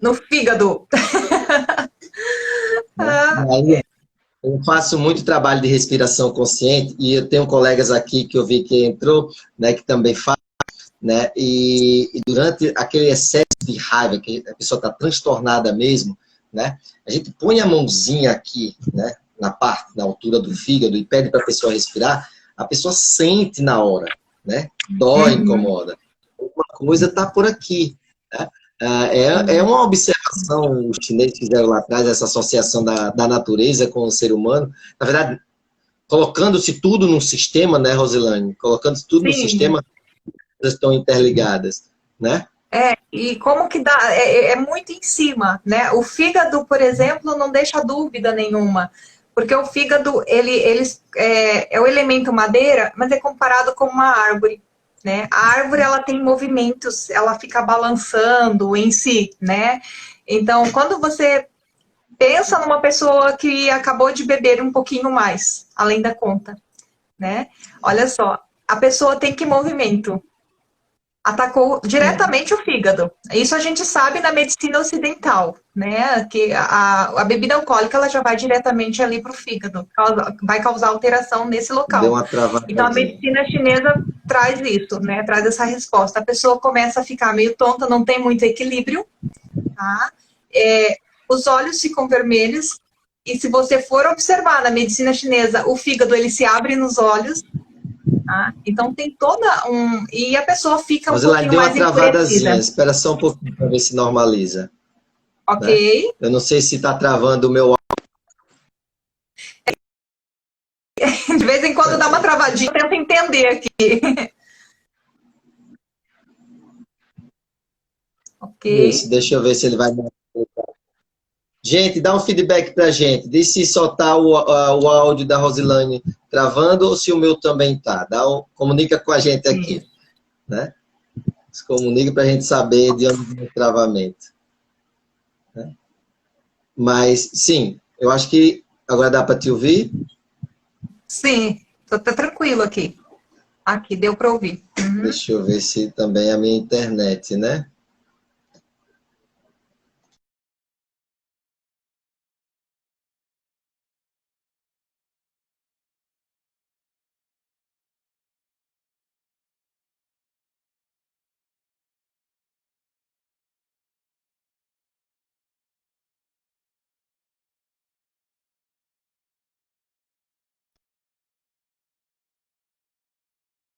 Speaker 2: No fígado.
Speaker 1: Aí, eu faço muito trabalho de respiração consciente e eu tenho colegas aqui que eu vi que entrou, né, que também faz, né, e durante aquele excesso de raiva, que a pessoa está transtornada mesmo, né, a gente põe a mãozinha aqui, né, na altura do fígado e pede para a pessoa respirar, a pessoa sente na hora, né, dói, incomoda. Uma coisa está por aqui, né? É uma observação, os chineses fizeram lá atrás, essa associação da natureza com o ser humano. Na verdade, colocando-se tudo num sistema, né, Rosilane? Colocando-se tudo no sistema, elas estão interligadas, né?
Speaker 2: E como que dá? É muito em cima, né? O fígado, por exemplo, não deixa dúvida nenhuma. Porque o fígado, ele é o elemento madeira, mas é comparado com uma árvore. Né? A árvore ela tem movimentos, ela fica balançando em si, né? Então, quando você pensa numa pessoa que acabou de beber um pouquinho mais, além da conta, né? Olha só, a pessoa tem que movimento. Atacou diretamente o fígado. Isso a gente sabe na medicina ocidental, né? Que a bebida alcoólica ela já vai diretamente ali para o fígado, vai causar alteração nesse local.
Speaker 1: Deu uma travada.
Speaker 2: Então a medicina chinesa traz isso, né? Traz essa resposta. A pessoa começa a ficar meio tonta, não tem muito equilíbrio, tá? Os olhos ficam vermelhos e se você for observar na medicina chinesa, o fígado ele se abre nos olhos. Ah, então tem toda e a pessoa fica um pouquinho mais enfurecida. Deu uma travadazinha,
Speaker 1: espera só um pouquinho para ver se normaliza.
Speaker 2: Ok.
Speaker 1: Né? Eu não sei se está travando o meu...
Speaker 2: De vez em quando dá uma travadinha, eu tento entender aqui. Ok.
Speaker 1: Isso, deixa eu ver se ele vai... Gente, dá um feedback pra gente. Diz se só tá o áudio da Rosilane travando ou se o meu também tá. Comunica com a gente aqui. Né? Se comunica pra gente saber de onde vem o travamento. Né? Mas, sim, eu acho que agora dá para te ouvir?
Speaker 2: Sim, tô tranquilo aqui. Aqui, deu para ouvir. Uhum.
Speaker 1: Deixa eu ver se também é a minha internet, né?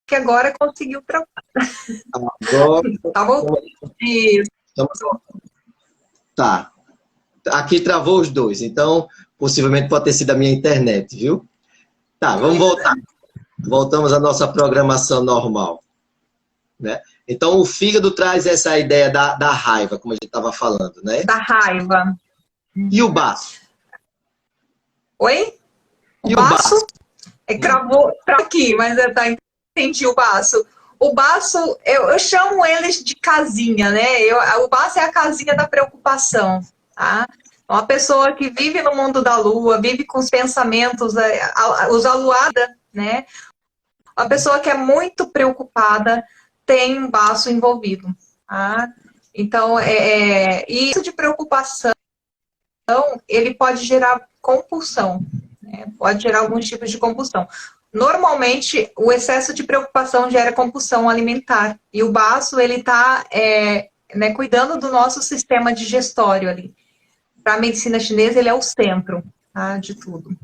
Speaker 2: Que agora conseguiu travar.
Speaker 1: Agora...
Speaker 2: Tá voltando. Isso.
Speaker 1: Tá. Aqui travou os dois, então possivelmente pode ter sido a minha internet, viu? Tá, vamos voltar. Voltamos à nossa programação normal. Né? Então o fígado traz essa ideia da raiva, como a gente estava falando, né?
Speaker 2: Da raiva.
Speaker 1: E o baço?
Speaker 2: Oi?
Speaker 1: E o baço?
Speaker 2: Cravou aqui, mas tá entendi o baço. O baço, eu chamo eles de casinha, né? O baço é a casinha da preocupação, tá? Uma pessoa que vive no mundo da lua, vive com os pensamentos, os aluados, né? Uma pessoa que é muito preocupada tem um baço envolvido, tá? Então, e isso de preocupação, ele pode gerar compulsão, né? Pode gerar alguns tipos de compulsão. Normalmente, o excesso de preocupação gera compulsão alimentar. E o baço, ele está cuidando do nosso sistema digestório ali. Para a medicina chinesa, ele é o centro, tá, de tudo.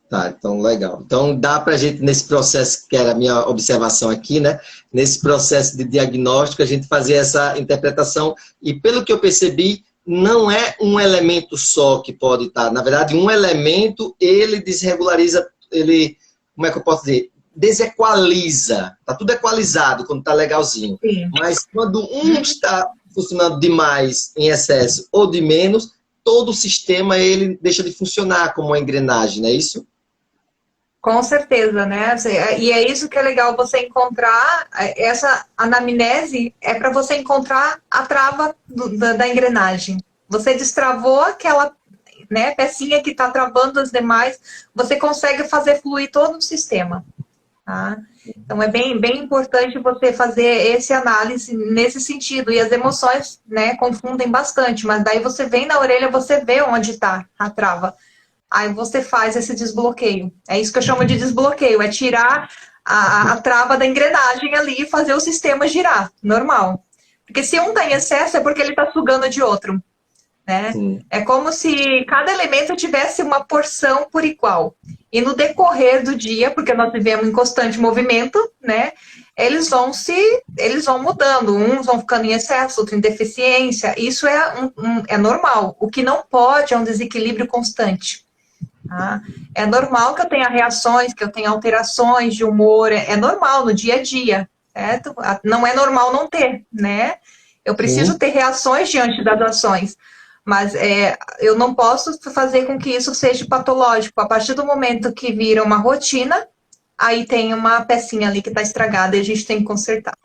Speaker 1: Tá, então legal. Então dá para a gente, nesse processo, que era a minha observação aqui, né? Nesse processo de diagnóstico, a gente fazer essa interpretação. E pelo que eu percebi, não é um elemento só que pode estar. Na verdade, um elemento, ele desregulariza, como é que eu posso dizer? desequaliza. Tá tudo equalizado quando tá legalzinho.
Speaker 2: Sim.
Speaker 1: Mas quando um está funcionando demais em excesso ou de menos, todo o sistema ele deixa de funcionar como uma engrenagem, não é isso?
Speaker 2: Com certeza, né? E é isso que é legal você encontrar. Essa anamnese é para você encontrar a trava da engrenagem. Você destravou aquela, né, pecinha que está travando as demais, você consegue fazer fluir todo o sistema. Tá? Então é bem importante você fazer esse análise nesse sentido. E as emoções, né, confundem bastante, mas daí você vem na orelha, você vê onde está a trava. Aí você faz esse desbloqueio. É isso que eu chamo de desbloqueio, é tirar a trava da engrenagem ali e fazer o sistema girar, normal. Porque se um está em excesso é porque ele está sugando de outro. Né? É como se cada elemento tivesse uma porção por igual. E no decorrer do dia, porque nós vivemos em constante movimento, né? Eles vão mudando. Uns vão ficando em excesso, outros em deficiência. Isso é normal. O que não pode é um desequilíbrio constante. Tá? É normal que eu tenha reações, que eu tenha alterações de humor, é normal no dia a dia, certo? Não é normal não ter, né? Eu preciso ter reações diante das ações, mas eu não posso fazer com que isso seja patológico. A partir do momento que vira uma rotina, aí tem uma pecinha ali que está estragada e a gente tem que consertar.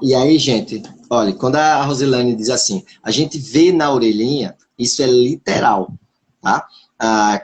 Speaker 1: E aí, gente, olha, quando a Rosilane diz assim, a gente vê na orelhinha, isso é literal, tá?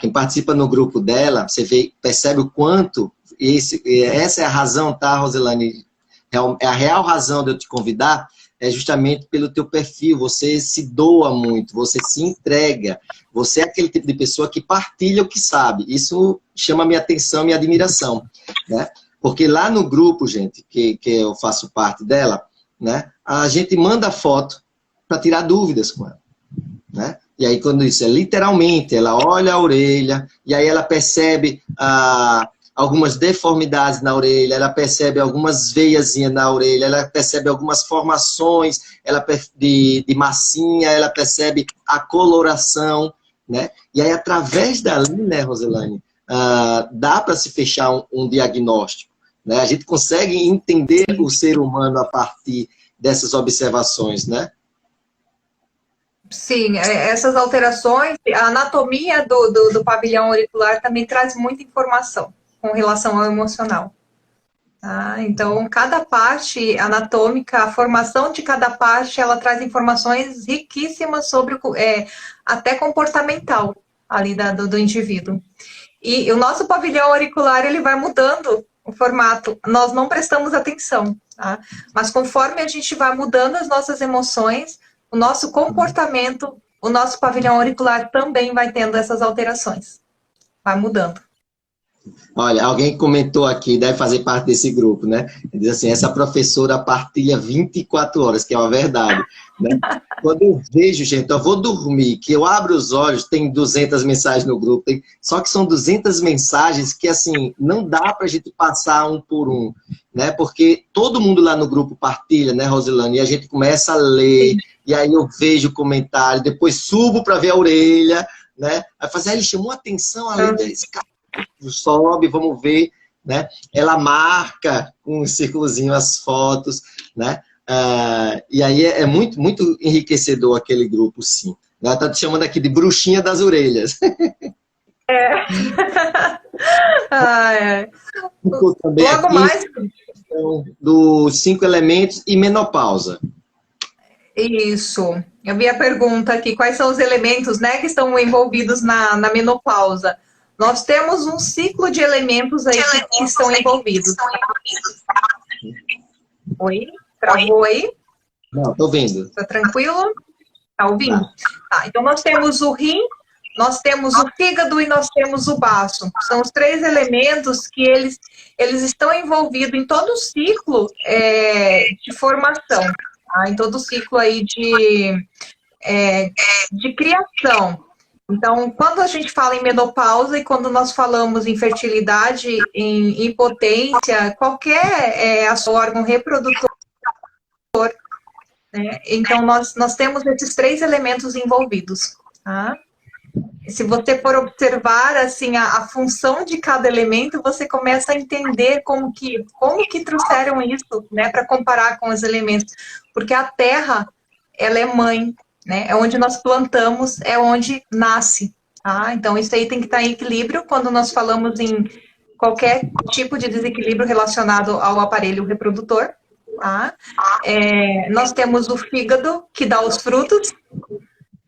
Speaker 1: Quem participa no grupo dela, você percebe o quanto, essa é a razão, tá, Rosilane? É a real razão de eu te convidar, é justamente pelo teu perfil, você se doa muito, você se entrega, você é aquele tipo de pessoa que partilha o que sabe, isso chama minha atenção, minha admiração, né? Porque lá no grupo, gente, que eu faço parte dela, né, a gente manda foto para tirar dúvidas com ela, né? E aí, quando isso é literalmente, ela olha a orelha, e aí ela percebe algumas deformidades na orelha, ela percebe algumas veiazinhas na orelha, ela percebe algumas formações de massinha, ela percebe a coloração, né? E aí, através dali, né, Rosilane, dá para se fechar um diagnóstico, né? A gente consegue entender o ser humano a partir dessas observações, né?
Speaker 2: Sim, essas alterações, a anatomia do pavilhão auricular também traz muita informação com relação ao emocional. Tá? Então, cada parte anatômica, a formação de cada parte, ela traz informações riquíssimas sobre até comportamental ali do indivíduo. E o nosso pavilhão auricular, ele vai mudando o formato. Nós não prestamos atenção, tá? Mas conforme a gente vai mudando as nossas emoções, o nosso comportamento, o nosso pavilhão auricular também vai tendo essas alterações. Vai mudando.
Speaker 1: Olha, alguém comentou aqui, deve fazer parte desse grupo, né? Diz assim, essa professora partilha 24 horas, que é uma verdade, né? Quando eu vejo, gente, eu vou dormir, que eu abro os olhos, tem 200 mensagens no grupo, só que são 200 mensagens que, assim, não dá pra gente passar um por um, né? Porque todo mundo lá no grupo partilha, né, Rosilane? E a gente começa a ler, e aí eu vejo o comentário, depois subo para ver a orelha, né? Aí fazer, ele chamou a atenção ali desse cara. Sobe, vamos ver, né? Ela marca com um círculozinho as fotos, né? E aí é muito, muito enriquecedor aquele grupo, sim. Ela tá te chamando aqui de bruxinha das orelhas. Também
Speaker 2: logo
Speaker 1: aqui,
Speaker 2: mais
Speaker 1: dos 5 elementos e menopausa.
Speaker 2: Isso. Eu vi a pergunta aqui, quais são os elementos, né, que estão envolvidos na menopausa? Nós temos um ciclo de elementos aí que estão envolvidos. Oi? Travou aí?
Speaker 1: Não, tô vendo.
Speaker 2: Tá tranquilo? Tá ouvindo? Tá, então nós temos o rim, nós temos o fígado e nós temos o baço. São os 3 elementos que eles estão envolvidos em todo o ciclo de formação, tá? Em todo o ciclo aí de criação. Então, quando a gente fala em menopausa e quando nós falamos em fertilidade, em impotência, qualquer órgão reprodutor, né? Então nós temos esses 3 elementos envolvidos. Tá? se você for observar assim a função de cada elemento, você começa a entender como que trouxeram isso, né, para comparar com os elementos, porque a terra, ela é mãe, né? É onde nós plantamos, é onde nasce, tá? Então isso aí tem que estar em equilíbrio quando nós falamos em qualquer tipo de desequilíbrio relacionado ao aparelho reprodutor, tá? Nós temos o fígado, que dá os frutos,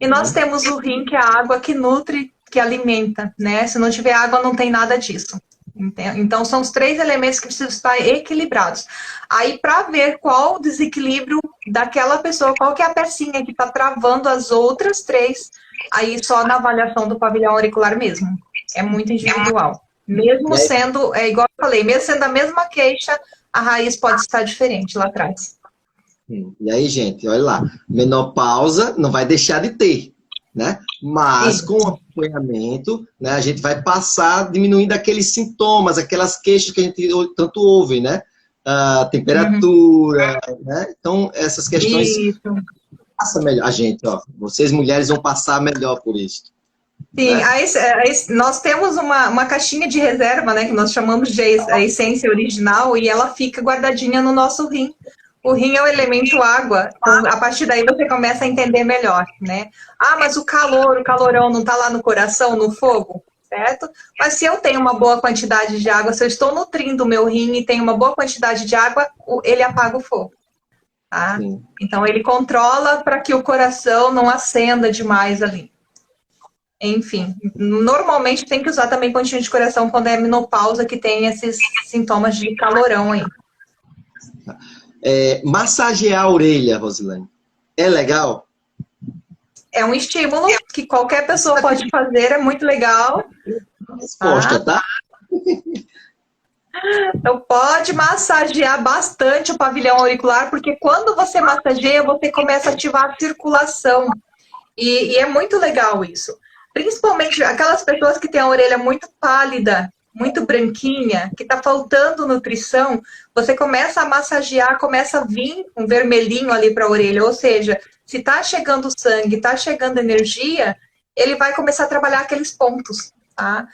Speaker 2: e nós temos o rim, que é a água que nutre, que alimenta, né? Se não tiver água, não tem nada disso. Então, são os 3 elementos que precisam estar equilibrados. Aí, para ver qual o desequilíbrio daquela pessoa, qual que é a pecinha que está travando as outras 3, aí só na avaliação do pavilhão auricular mesmo. É muito individual. Mesmo sendo, igual eu falei, mesmo sendo a mesma queixa, a raiz pode estar diferente lá atrás.
Speaker 1: E aí, gente, olha lá, menopausa não vai deixar de ter, né? Mas com o acompanhamento, né, a gente vai passar diminuindo aqueles sintomas, aquelas queixas que a gente tanto ouve, né? A temperatura, né? Então, essas questões passa melhor. A gente, ó, vocês mulheres vão passar melhor por isso.
Speaker 2: Sim, nós temos uma caixinha de reserva, né, que nós chamamos de a essência original, e ela fica guardadinha no nosso rim. O rim é o elemento água, então a partir daí você começa a entender melhor, né? Ah, mas o calorão não está lá no coração, no fogo, certo? Mas se eu tenho uma boa quantidade de água, se eu estou nutrindo o meu rim e tenho uma boa quantidade de água, ele apaga o fogo, tá? Então ele controla para que o coração não acenda demais ali. Enfim, normalmente tem que usar também pontinho de coração quando é menopausa, que tem esses sintomas de calorão aí.
Speaker 1: Massagear a orelha, Rosilane, é legal?
Speaker 2: É um estímulo que qualquer pessoa pode fazer, é muito legal.
Speaker 1: Resposta, tá?
Speaker 2: Então pode massagear bastante o pavilhão auricular, porque quando você massageia, você começa a ativar a circulação. E é muito legal isso. Principalmente aquelas pessoas que têm a orelha muito pálida, muito branquinha, que está faltando nutrição, você começa a massagear, começa a vir um vermelhinho ali para a orelha, ou seja, se está chegando sangue, está chegando energia, ele vai começar a trabalhar aqueles pontos, tá?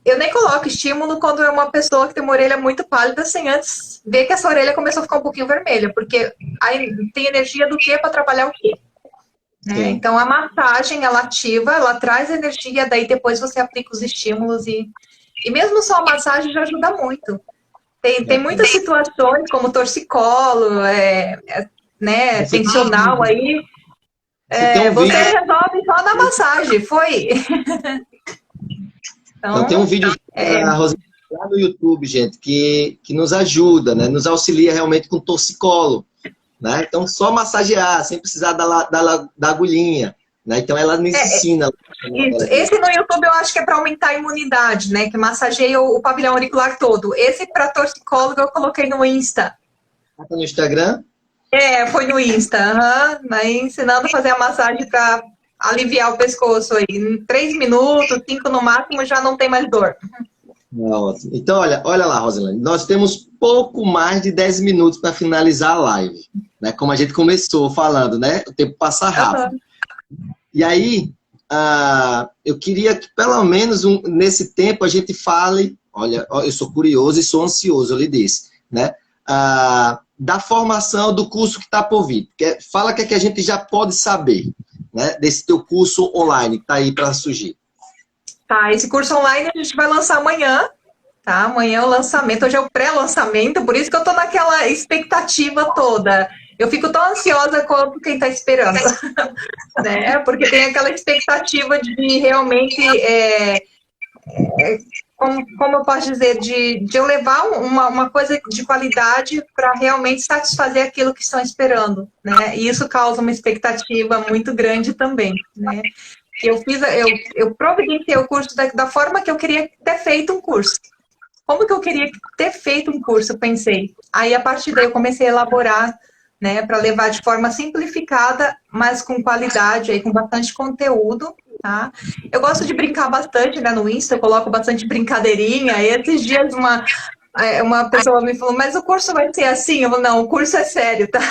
Speaker 2: Eu nem coloco estímulo quando é uma pessoa que tem uma orelha muito pálida, sem antes ver que essa orelha começou a ficar um pouquinho vermelha, porque aí tem energia do quê para trabalhar o quê? Então a massagem, ela ativa, ela traz energia, daí depois você aplica os estímulos e mesmo só a massagem já ajuda muito. Tem muitas situações, como torcicolo, né, tensional aí, você resolve só na massagem, foi?
Speaker 1: Então, tem um vídeo da Rosilane lá no YouTube, gente, que nos ajuda, né, nos auxilia realmente com torcicolo, né? Então, só massagear, sem precisar da agulhinha. Né? Então ela nos ensina.
Speaker 2: Esse no YouTube eu acho que é para aumentar a imunidade, né? Que massageia o pavilhão auricular todo. Esse para torcicólogo eu coloquei no Insta.
Speaker 1: Tá no Instagram?
Speaker 2: Foi no Insta. Aí ensinando a fazer a massagem para aliviar o pescoço aí. Em 3 minutos, 5 no máximo, já não tem mais dor.
Speaker 1: Ótimo. Então, olha lá, Rosilane. Nós temos pouco mais de 10 minutos para finalizar a live. Né? Como a gente começou falando, né? O tempo passa rápido. E aí, eu queria que pelo menos nesse tempo a gente fale, olha, eu sou curioso e sou ansioso, eu lhe disse, né? Da formação do curso que está por vir. Fala o que a gente já pode saber, né? Desse teu curso online que está aí para surgir.
Speaker 2: Tá, esse curso online a gente vai lançar amanhã, tá? Amanhã é o lançamento, hoje é o pré-lançamento, por isso que eu tô naquela expectativa toda. Eu fico tão ansiosa quanto quem está esperando, né? Porque tem aquela expectativa de realmente, como eu posso dizer, de eu levar uma coisa de qualidade para realmente satisfazer aquilo que estão esperando, né? E isso causa uma expectativa muito grande também, né? Eu providenciei o curso da forma que eu queria ter feito um curso. Como que eu queria ter feito um curso, eu pensei. Aí, a partir daí, eu comecei a elaborar, né, para levar de forma simplificada, mas com qualidade, aí, com bastante conteúdo, tá? Eu gosto de brincar bastante, né, no Insta, eu coloco bastante brincadeirinha, e esses dias uma pessoa me falou, mas o curso vai ser assim? Eu falei, não, o curso é sério, tá?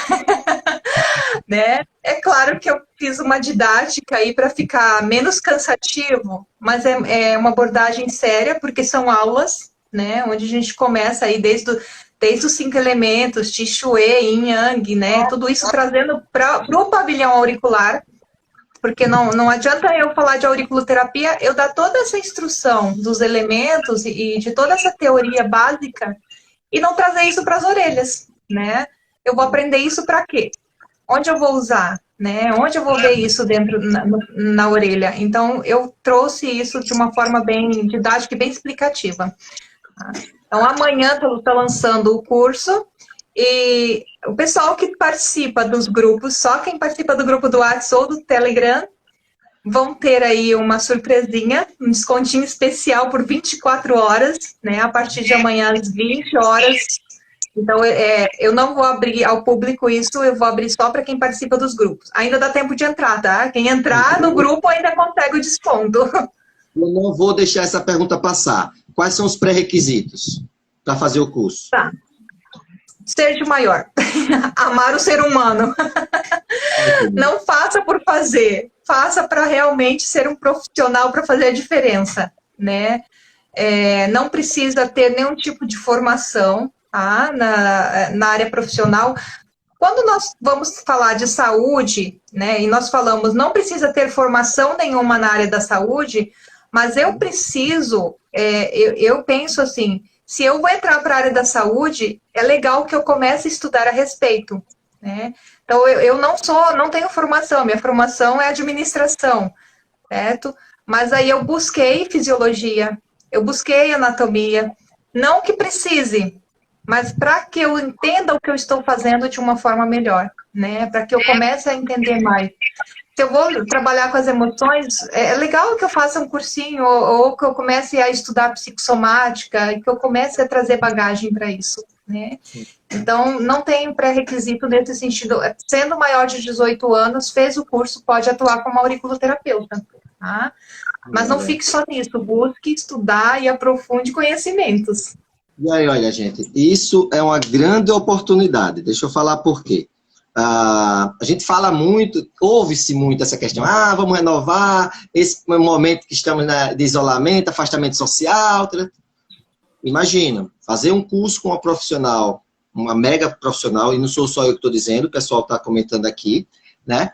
Speaker 2: né? É claro que eu fiz uma didática aí para ficar menos cansativo, mas é uma abordagem séria, porque são aulas, né? Onde a gente começa aí desde os 5 elementos, Qi, Shui, Yin, Yang, né? Tudo isso trazendo para o pavilhão auricular, porque não adianta eu falar de auriculoterapia, eu dar toda essa instrução dos elementos e de toda essa teoria básica e não trazer isso para as orelhas, né? Eu vou aprender isso para quê? Onde eu vou usar, né? Onde eu vou ver isso dentro na orelha? Então, eu trouxe isso de uma forma bem didática e bem explicativa. Então, amanhã estou lançando o curso e o pessoal que participa dos grupos, só quem participa do grupo do WhatsApp ou do Telegram, vão ter aí uma surpresinha, um descontinho especial por 24 horas, né? A partir de amanhã às 20 horas. Então, eu não vou abrir ao público isso, eu vou abrir só para quem participa dos grupos. Ainda dá tempo de entrar, tá? Quem entrar no grupo ainda consegue o desconto.
Speaker 1: Eu não vou deixar essa pergunta passar. Quais são os pré-requisitos para fazer o curso?
Speaker 2: Tá. Seja o maior. Amar o ser humano. Não faça por fazer. Faça para realmente ser um profissional para fazer a diferença, né? Não precisa ter nenhum tipo de formação, tá? na área profissional. Quando nós vamos falar de saúde, né, e nós falamos, não precisa ter formação nenhuma na área da saúde, mas eu preciso, eu penso assim, se eu vou entrar para a área da saúde, é legal que eu comece a estudar a respeito, né? Então, eu não tenho formação, minha formação é administração, certo? Mas aí eu busquei fisiologia, eu busquei anatomia, não que precise, mas para que eu entenda o que eu estou fazendo de uma forma melhor, né? Para que eu comece a entender mais. Se eu vou trabalhar com as emoções, é legal que eu faça um cursinho ou que eu comece a estudar psicossomática e que eu comece a trazer bagagem para isso, né? Então, não tem pré-requisito nesse sentido. Sendo maior de 18 anos, fez o curso, pode atuar como auriculoterapeuta, tá? Mas não fique só nisso, busque estudar e aprofunde conhecimentos.
Speaker 1: E aí, olha, gente, isso é uma grande oportunidade. Deixa eu falar por quê. A gente fala muito, ouve-se muito essa questão, vamos renovar esse momento que estamos de isolamento, afastamento social. Imagina, fazer um curso com uma profissional, uma mega profissional, e não sou só eu que estou dizendo, o pessoal está comentando aqui, né?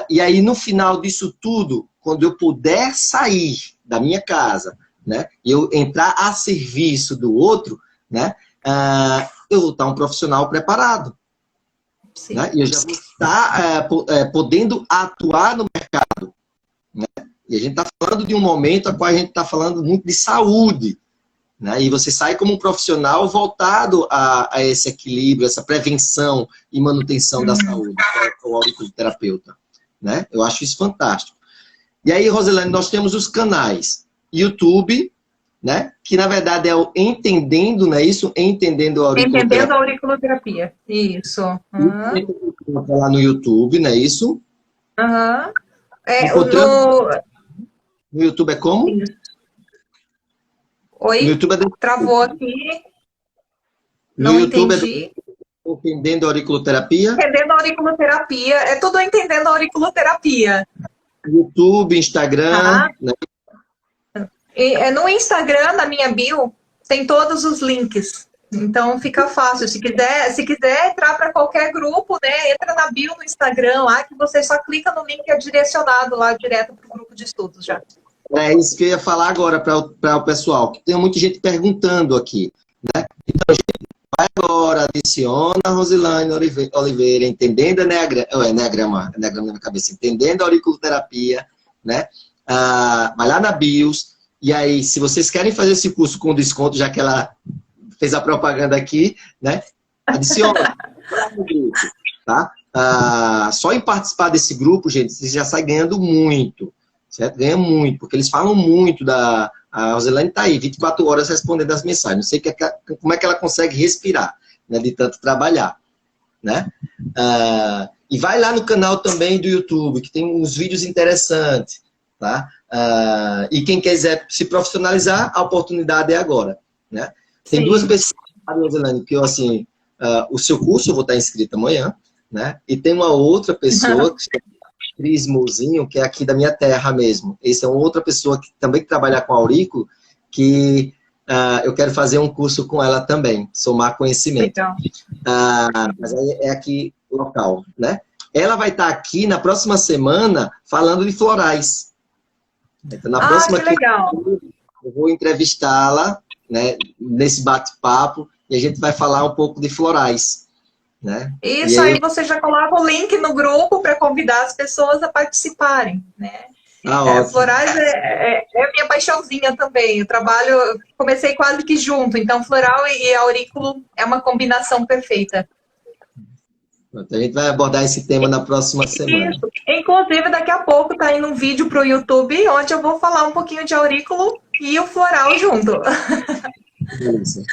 Speaker 1: E aí, no final disso tudo, quando eu puder sair da minha casa, né, e eu entrar a serviço do outro, né, eu vou estar um profissional preparado. Né? E eu já vou estar podendo atuar no mercado. Né? E a gente está falando de um momento a qual a gente está falando muito de saúde. Né? E você sai como um profissional voltado a esse equilíbrio, essa prevenção e manutenção da saúde, com o auriculoterapeuta. Né? Eu acho isso fantástico. E aí, Roselane, nós temos os canais YouTube, né? Que na verdade é o Entendendo, não é isso? Entendendo a auriculoterapia.
Speaker 2: Entendendo a auriculoterapia, isso.
Speaker 1: Lá no YouTube, não é isso? No YouTube é como?
Speaker 2: Isso. Oi?
Speaker 1: No YouTube
Speaker 2: Travou aqui.
Speaker 1: No
Speaker 2: não
Speaker 1: YouTube
Speaker 2: entendi.
Speaker 1: Entendendo a auriculoterapia?
Speaker 2: Entendendo a auriculoterapia. É tudo entendendo a auriculoterapia.
Speaker 1: YouTube, Instagram. Né?
Speaker 2: No Instagram, na minha bio, tem todos os links. Então fica fácil. Se quiser entrar para qualquer grupo, né, entra na bio no Instagram lá, que você só clica no link e é direcionado lá direto para o grupo de estudos já.
Speaker 1: É isso que eu ia falar agora para o pessoal, que tem muita gente perguntando aqui. Né? Então, gente, vai agora, adiciona a Roselane Oliveira, entendendo Enneagrama na minha cabeça, entendendo a auriculoterapia, né? Vai lá na BIOS, e aí, se vocês querem fazer esse curso com desconto, já que ela fez a propaganda aqui, né? Adiciona no grupo, tá? Só em participar desse grupo, gente, você já sai ganhando muito, certo? Ganha muito, porque eles falam muito a Roselane está aí, 24 horas respondendo as mensagens. Não sei como é que ela consegue respirar, né, de tanto trabalhar, né? E vai lá no canal também do YouTube, que tem uns vídeos interessantes, tá? E quem quiser se profissionalizar, a oportunidade é agora, né? Tem duas pessoas, Roselane, que eu, assim, o seu curso, eu vou estar inscrito amanhã, né? E tem uma outra pessoa, que chama Cris Mouzinho, que é aqui da minha terra mesmo. Essa é uma outra pessoa que também trabalha com aurículo, que eu quero fazer um curso com ela também, somar conhecimento.
Speaker 2: Legal.
Speaker 1: Mas aí é aqui local, né? Ela vai estar aqui na próxima semana falando de florais. Então, na próxima
Speaker 2: que legal.
Speaker 1: eu vou entrevistá-la, né, nesse bate-papo, e a gente vai falar um pouco de florais, né?
Speaker 2: Isso, aí você já coloca o link no grupo para convidar as pessoas a participarem, né? Florais é minha paixãozinha também. Eu comecei quase que junto, então floral e aurículo é uma combinação perfeita.
Speaker 1: A gente vai abordar esse tema na próxima semana.
Speaker 2: Isso. Inclusive, daqui a pouco tá indo um vídeo para o YouTube onde eu vou falar um pouquinho de aurículo e o floral junto.
Speaker 1: Isso.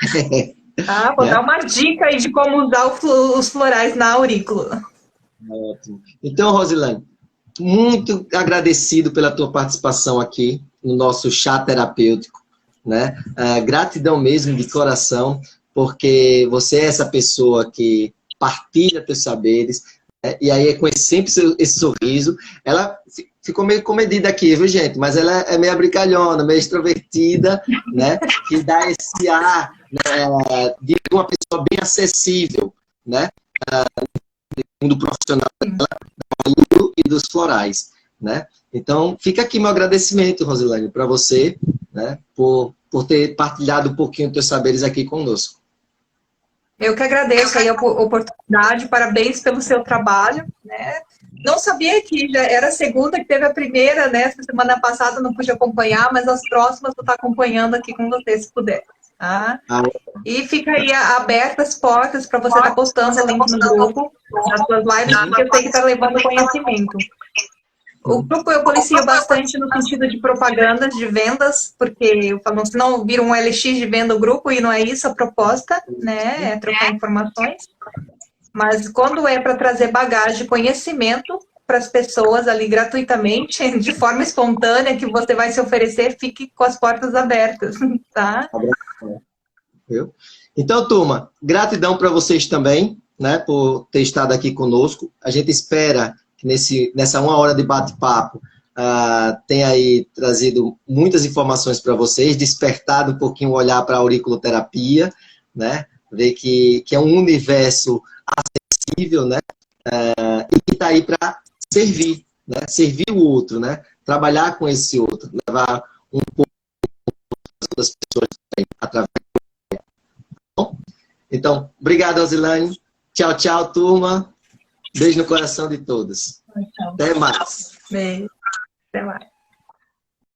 Speaker 2: Vou dar uma dica aí de como usar os florais na aurículo.
Speaker 1: Ótimo. Então, Rosilane, muito agradecido pela tua participação aqui no nosso chá terapêutico, né? Gratidão mesmo de coração, porque você é essa pessoa que partilha teus saberes, né? E aí é sempre esse sorriso. Ela ficou meio comedida aqui, viu, gente? Mas ela é meio brincalhona, meio extrovertida, né? Que dá esse ar, né, de uma pessoa bem acessível, né? No mundo profissional dela, e dos florais, né? Então, fica aqui meu agradecimento, Rosilane, para você, né? Por ter partilhado um pouquinho dos teus saberes aqui conosco.
Speaker 2: Eu que agradeço aí a oportunidade, parabéns pelo seu trabalho, né? Não sabia que já era a segunda, que teve a primeira, né? Semana passada não pude acompanhar, mas as próximas eu vou estar acompanhando aqui com você, se puder. Tá? E fica aí abertas as portas para você estar postando o link no grupo, nas suas lives, porque eu sei que está levando conhecimento. O grupo eu policio bastante no sentido de propagandas, de vendas, porque eu falo, senão vira um LX de venda o grupo e não é isso a proposta, né? É trocar informações. Mas quando é para trazer bagagem, conhecimento para as pessoas ali gratuitamente, de forma espontânea, que você vai se oferecer, fique com as portas abertas, tá?
Speaker 1: Então, turma, gratidão para vocês também, né, por ter estado aqui conosco. A gente espera que nessa 1 hora de bate-papo tenha aí trazido muitas informações para vocês, despertado um pouquinho o olhar para a auriculoterapia, né, ver que é um universo acessível, né, e que está aí para servir, né, servir o outro, né, trabalhar com esse outro, levar um pouco das pessoas também, através. Então, obrigado, Rosilane. Tchau, tchau, turma. Beijo no coração de todos.
Speaker 2: Tchau.
Speaker 1: Até mais.
Speaker 2: Beijo. Até mais.